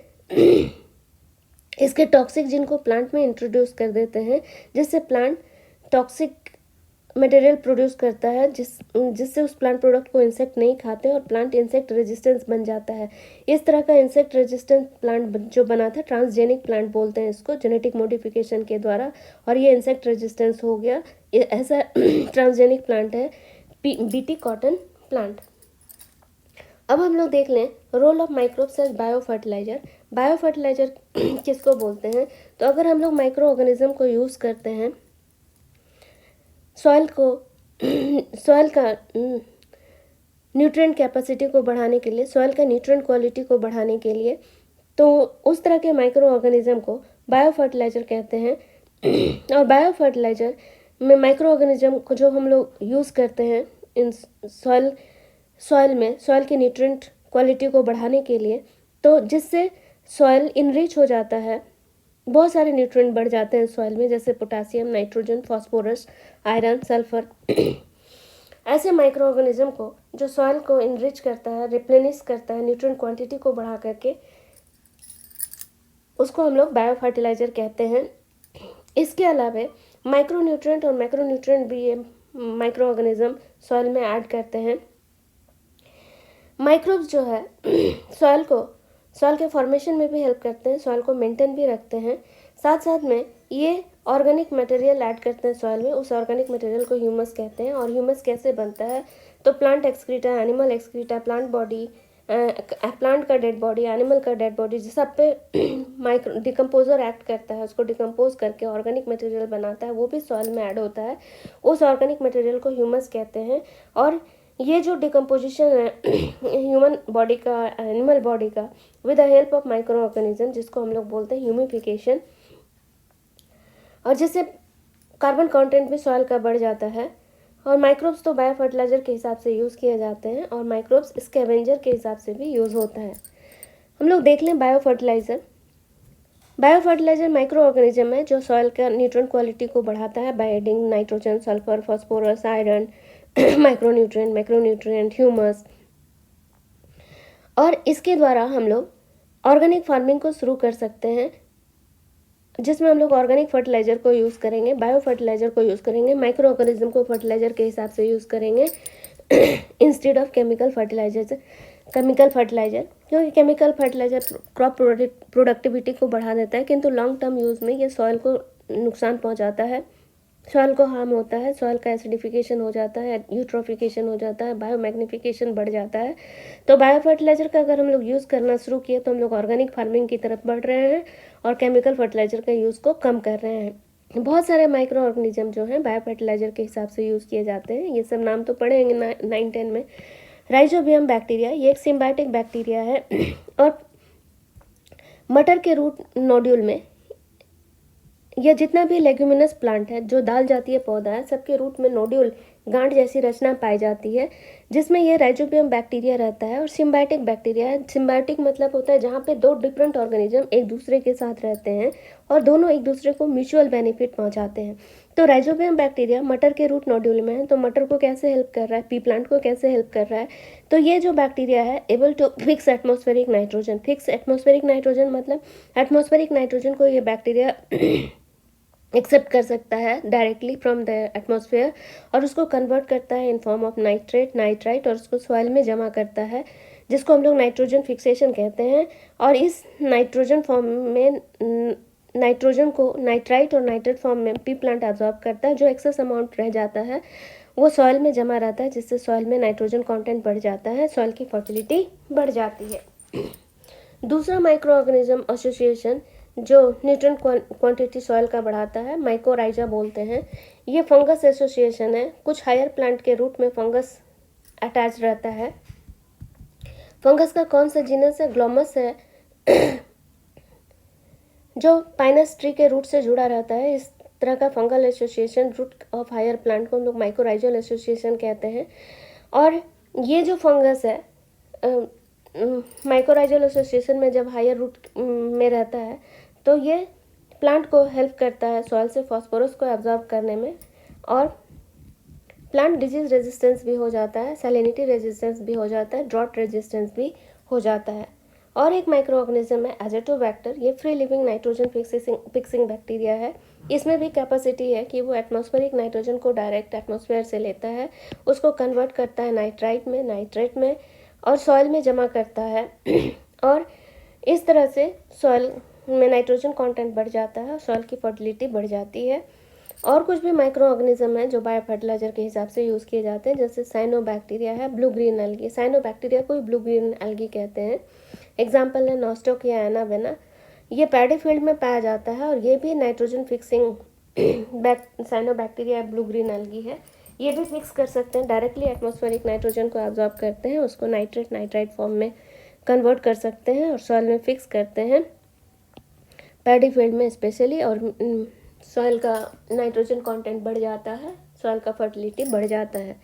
इसके टॉक्सिक जिन को प्लांट में इंट्रोड्यूस कर देते हैं, जिससे प्लांट टॉक्सिक मटेरियल प्रोड्यूस करता है जिससे उस प्लांट प्रोडक्ट को इंसेक्ट नहीं खाते और प्लांट इंसेक्ट रेजिस्टेंस बन जाता है। इस तरह का इंसेक्ट रेजिस्टेंस प्लांट जो बना था, ट्रांसजेनिक प्लांट बोलते हैं इसको, जेनेटिक मॉडिफिकेशन के द्वारा, और ये इंसेक्ट रेजिस्टेंस हो गया। ऐसा ट्रांसजेनिक प्लांट है बीटी कॉटन प्लांट। अब हम लोग देख लें role of microbes as bio fertiliser. Bio fertiliser किसको बोलते हैं? तो अगर हम लोग माइक्रो ऑर्गेनिज्म को यूज़ करते हैं सॉइल का न्यूट्रिएंट कैपेसिटी को बढ़ाने के लिए, सॉइल का न्यूट्रिएंट क्वालिटी को बढ़ाने के लिए, तो उस तरह के माइक्रो ऑर्गेनिज्म को बायो फर्टिलाइजर कहते हैं। और बायो फर्टिलाइजर में माइक्रो ऑर्गेनिज्म को जो हम लोग यूज़ करते हैं इन सॉइल के न्यूट्रिएंट क्वालिटी को बढ़ाने के लिए, तो जिससे सॉइल इनरिच हो जाता है, बहुत सारे न्यूट्रिएंट बढ़ जाते हैं सॉइल में, जैसे potassium, nitrogen, phosphorus, iron, sulphur. ऐसे माइक्रो ऑर्गेनिज्म को जो सॉइल को इनरिच करता है, रिप्लेनिश करता है, न्यूट्रिएंट क्वांटिटी को बढ़ा करके, उसको हम लोग बायो फर्टिलाइजर कहते हैं। इसके अलावा माइक्रो न्यूट्रिएंट और मैक्रो न्यूट्रिएंट भी ये माइक्रो ऑर्गेनिज्म सॉइल में ऐड करते हैं। माइक्रोब्स जो है सॉइल के फॉर्मेशन में भी हेल्प करते हैं, सॉइल को मेंटेन भी रखते हैं। साथ साथ में ये ऑर्गेनिक मटेरियल ऐड करते हैं सॉइल में, उस ऑर्गेनिक मटेरियल को ह्यूमस कहते हैं। और ह्यूमस कैसे बनता है? तो plant excreta, animal excreta, plant का डेड बॉडी, एनिमल का डेड बॉडी, जिस सब पे माइक्रो डिकम्पोजर एक्ट करता है, उसको डिकम्पोज करके ऑर्गेनिक मटेरियल बनाता है, वो भी सॉइल में ऐड होता है। उस ऑर्गेनिक मटेरियल को ह्यूमस कहते हैं। और ये जो डिकम्पोजिशन है ह्यूमन बॉडी का, एनिमल बॉडी का, with the help of micro organism, जिसको हम लोग बोलते हैं ह्यूमिफिकेशन, और जिससे कार्बन कंटेंट भी सॉइल का बढ़ जाता है। और माइक्रोब्स तो बायो फर्टिलाइजर के हिसाब से यूज़ किए जाते हैं, और माइक्रोब्स स्कैवेंजर के हिसाब से भी यूज़ होता है। हम लोग देख लें बायो फर्टिलाइजर माइक्रो ऑर्गेनिज्म है जो सॉइल का न्यूट्रिएंट क्वालिटी को बढ़ाता है by adding nitrogen, sulphur, phosphorus, iron, micronutrient, macronutrient, humus. और इसके द्वारा हम लोग ऑर्गेनिक फार्मिंग को शुरू कर सकते हैं, जिसमें हम लोग ऑर्गेनिक फर्टिलाइजर को यूज़ करेंगे, बायो फर्टिलाइजर को यूज़ करेंगे, माइक्रो ऑर्गेनिज्म को फर्टिलाइजर के हिसाब से यूज़ करेंगे इंस्टेड ऑफ केमिकल फर्टिलाइजर। क्योंकि केमिकल फर्टिलाइजर क्रॉप प्रोडक्टिविटी को बढ़ा देता है, किंतु लॉन्ग टर्म यूज़ में ये सॉइल को नुकसान पहुंचाता है, सॉइल को हार्म होता है, सॉइल का एसिडिफिकेशन हो जाता है, यूट्रोफिकेशन हो जाता है, बायोमैग्निफिकेशन बढ़ जाता है। तो बायो फर्टिलाइजर का अगर हम लोग यूज़ करना शुरू किए तो हम लोग ऑर्गेनिक फार्मिंग की तरफ बढ़ रहे हैं और केमिकल फर्टिलाइजर का यूज़ को कम कर रहे हैं। बहुत सारे माइक्रो ऑर्गेनिज्म जो हैं बायो फर्टिलाइजर के हिसाब से यूज़ किए जाते हैं। ये सब नाम तो पढ़ेंगे 9-10 में। राइजोबियम बैक्टीरिया, ये एक सिम्बायोटिक बैक्टीरिया है और मटर के रूट नोड्यूल में, यह जितना भी लेग्यूमिनस प्लांट है, जो दाल जातीय पौधा है, सबके रूट में नोड्यूल, गांठ जैसी रचना पाई जाती है, जिसमें यह राइजोबियम बैक्टीरिया रहता है। और सिम्बायोटिक बैक्टीरिया है। सिम्बायोटिक मतलब होता है जहाँ पे दो डिफरेंट ऑर्गेनिज्म एक दूसरे के साथ रहते हैं और दोनों एक दूसरे को म्यूचुअल बेनिफिट पहुँचाते हैं। तो राइजोबियम बैक्टीरिया मटर के रूट नोड्यूल में है, तो मटर को कैसे हेल्प कर रहा है, पी प्लांट को कैसे हेल्प कर रहा है? तो ये जो बैक्टीरिया है able to fix atmospheric nitrogen. Fix atmospheric nitrogen मतलब एटमॉस्फेरिक नाइट्रोजन को ये बैक्टीरिया एक्सेप्ट कर सकता है डायरेक्टली फ्रॉम द एटमॉस्फेयर और उसको कन्वर्ट करता है इन फॉर्म ऑफ नाइट्राइट और उसको सॉइल में जमा करता है, जिसको हम लोग नाइट्रोजन फिक्सेशन कहते हैं। और इस नाइट्रोजन फॉर्म में नाइट्रोजन को नाइट्राइट और नाइट्रेट फॉर्म में पी प्लांट एब्जॉर्ब करता है। जो एक्सेस अमाउंट रह जाता है वो सॉइल में जमा रहता है, जिससे सॉइल में नाइट्रोजन कंटेंट बढ़ जाता है, सॉइल की फर्टिलिटी बढ़ जाती है। दूसरा माइक्रो ऑर्गेनिज्म एसोसिएशन जो न्यूट्रिएंट क्वांटिटी सॉइल का बढ़ाता है, माइकोराइजा बोलते हैं। ये फंगस एसोसिएशन है। कुछ हायर प्लांट के रूट में फंगस अटैच रहता है। फंगस का कौन सा जीनस है? ग्लोमस है, जो पाइनस ट्री के रूट से जुड़ा रहता है। इस तरह का fungal association root of higher plant को हम लोग माइकोराइजल एसोसिएशन कहते हैं। और ये जो फंगस है माइकोराइजल एसोसिएशन में जब हायर रूट में रहता है तो ये प्लांट को हेल्प करता है सॉइल से फास्फोरस को एब्जॉर्ब करने में, और प्लांट डिजीज रेजिस्टेंस भी हो जाता है, सैलिनिटी रेजिस्टेंस भी हो जाता है, ड्रॉट रेजिस्टेंस भी हो जाता है। और एक माइक्रो ऑर्गेनिज्म है एजेटोबैक्टर। ये free living nitrogen fixing bacteria है। इसमें भी कैपेसिटी है कि वो एटमॉस्फेरिक नाइट्रोजन को डायरेक्ट एटमॉस्फेयर से लेता है, उसको कन्वर्ट करता है नाइट्रेट में और सॉइल में जमा करता है और इस तरह से सॉइल में नाइट्रोजन कंटेंट बढ़ जाता है और सॉइल की फर्टिलिटी बढ़ जाती है। और कुछ भी माइक्रो ऑर्गेनिज्म है जो बायो फर्टिलाइजर के हिसाब से यूज़ किए जाते हैं, जैसे साइनोबैक्टीरिया है, ब्लू ग्रीन एल्गी। साइनोबैक्टीरिया को ब्लू ग्रीन एल्गी कहते हैं। एग्जाम्पल है नॉस्टॉक या एनावेना। ये पैडी फील्ड में पाया जाता है और ये भी nitrogen fixing cyanobacteria blue green algae है। ये भी फिक्स कर सकते हैं, डायरेक्टली एटमॉस्फेरिक नाइट्रोजन को एब्जॉर्ब करते हैं, उसको नाइट्राइट फॉर्म में कन्वर्ट कर सकते हैं और सॉइल में फिक्स करते हैं पैडी फील्ड में स्पेशली, और सॉइल का नाइट्रोजन कंटेंट बढ़ जाता है, सॉइल का फर्टिलिटी बढ़ जाता है।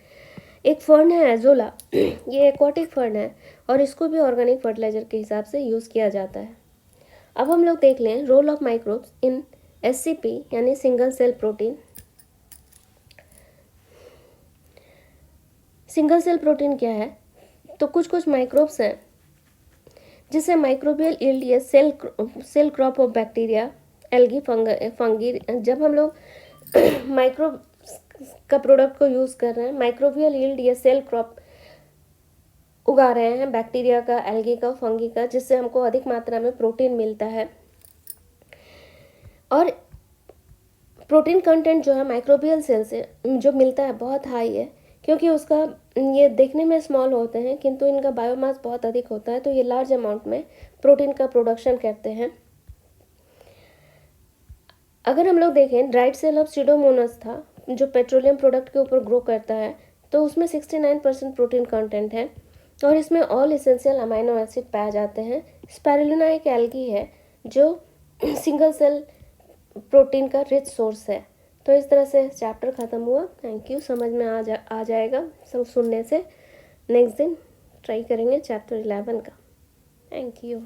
एक फर्न है एजोला। ये एक्वाटिक फर्न है और इसको भी ऑर्गेनिक फर्टिलाइजर के हिसाब से यूज़ किया जाता है। अब हम लोग देख लें role of microbes in SCP यानी single cell protein. Single cell protein क्या है? तो कुछ माइक्रोब्स हैं जिसे माइक्रोबियल यील्ड या cell crop of bacteria, algae, fungi. जब हम लोग माइक्रोब का प्रोडक्ट को यूज़ कर रहे हैं, माइक्रोबियल यील्ड या सेल क्रॉप उगा रहे हैं बैक्टीरिया का, एल्गी का, फंगी का, जिससे हमको अधिक मात्रा में प्रोटीन मिलता है। और प्रोटीन कंटेंट जो है माइक्रोबियल सेल से जो मिलता है बहुत हाई है, क्योंकि उसका ये देखने में स्मॉल होते हैं किंतु इनका बायोमास बहुत अधिक होता है, तो ये लार्ज अमाउंट में प्रोटीन का प्रोडक्शन करते हैं। अगर हम लोग देखें ड्राइड सेल ऑफ सीडोमोनास था जो पेट्रोलियम प्रोडक्ट के ऊपर ग्रो करता है, तो उसमें 69% प्रोटीन कंटेंट है और इसमें ऑल इसेंशियल अमाइनो एसिड पाए जाते हैं। स्पाइरुलिना एक एल्गी है जो सिंगल सेल प्रोटीन का रिच सोर्स है। तो इस तरह से चैप्टर ख़त्म हुआ। Thank you. समझ में आ जाएगा सब सुनने से। नेक्स्ट दिन ट्राई करेंगे चैप्टर 11 का। Thank you.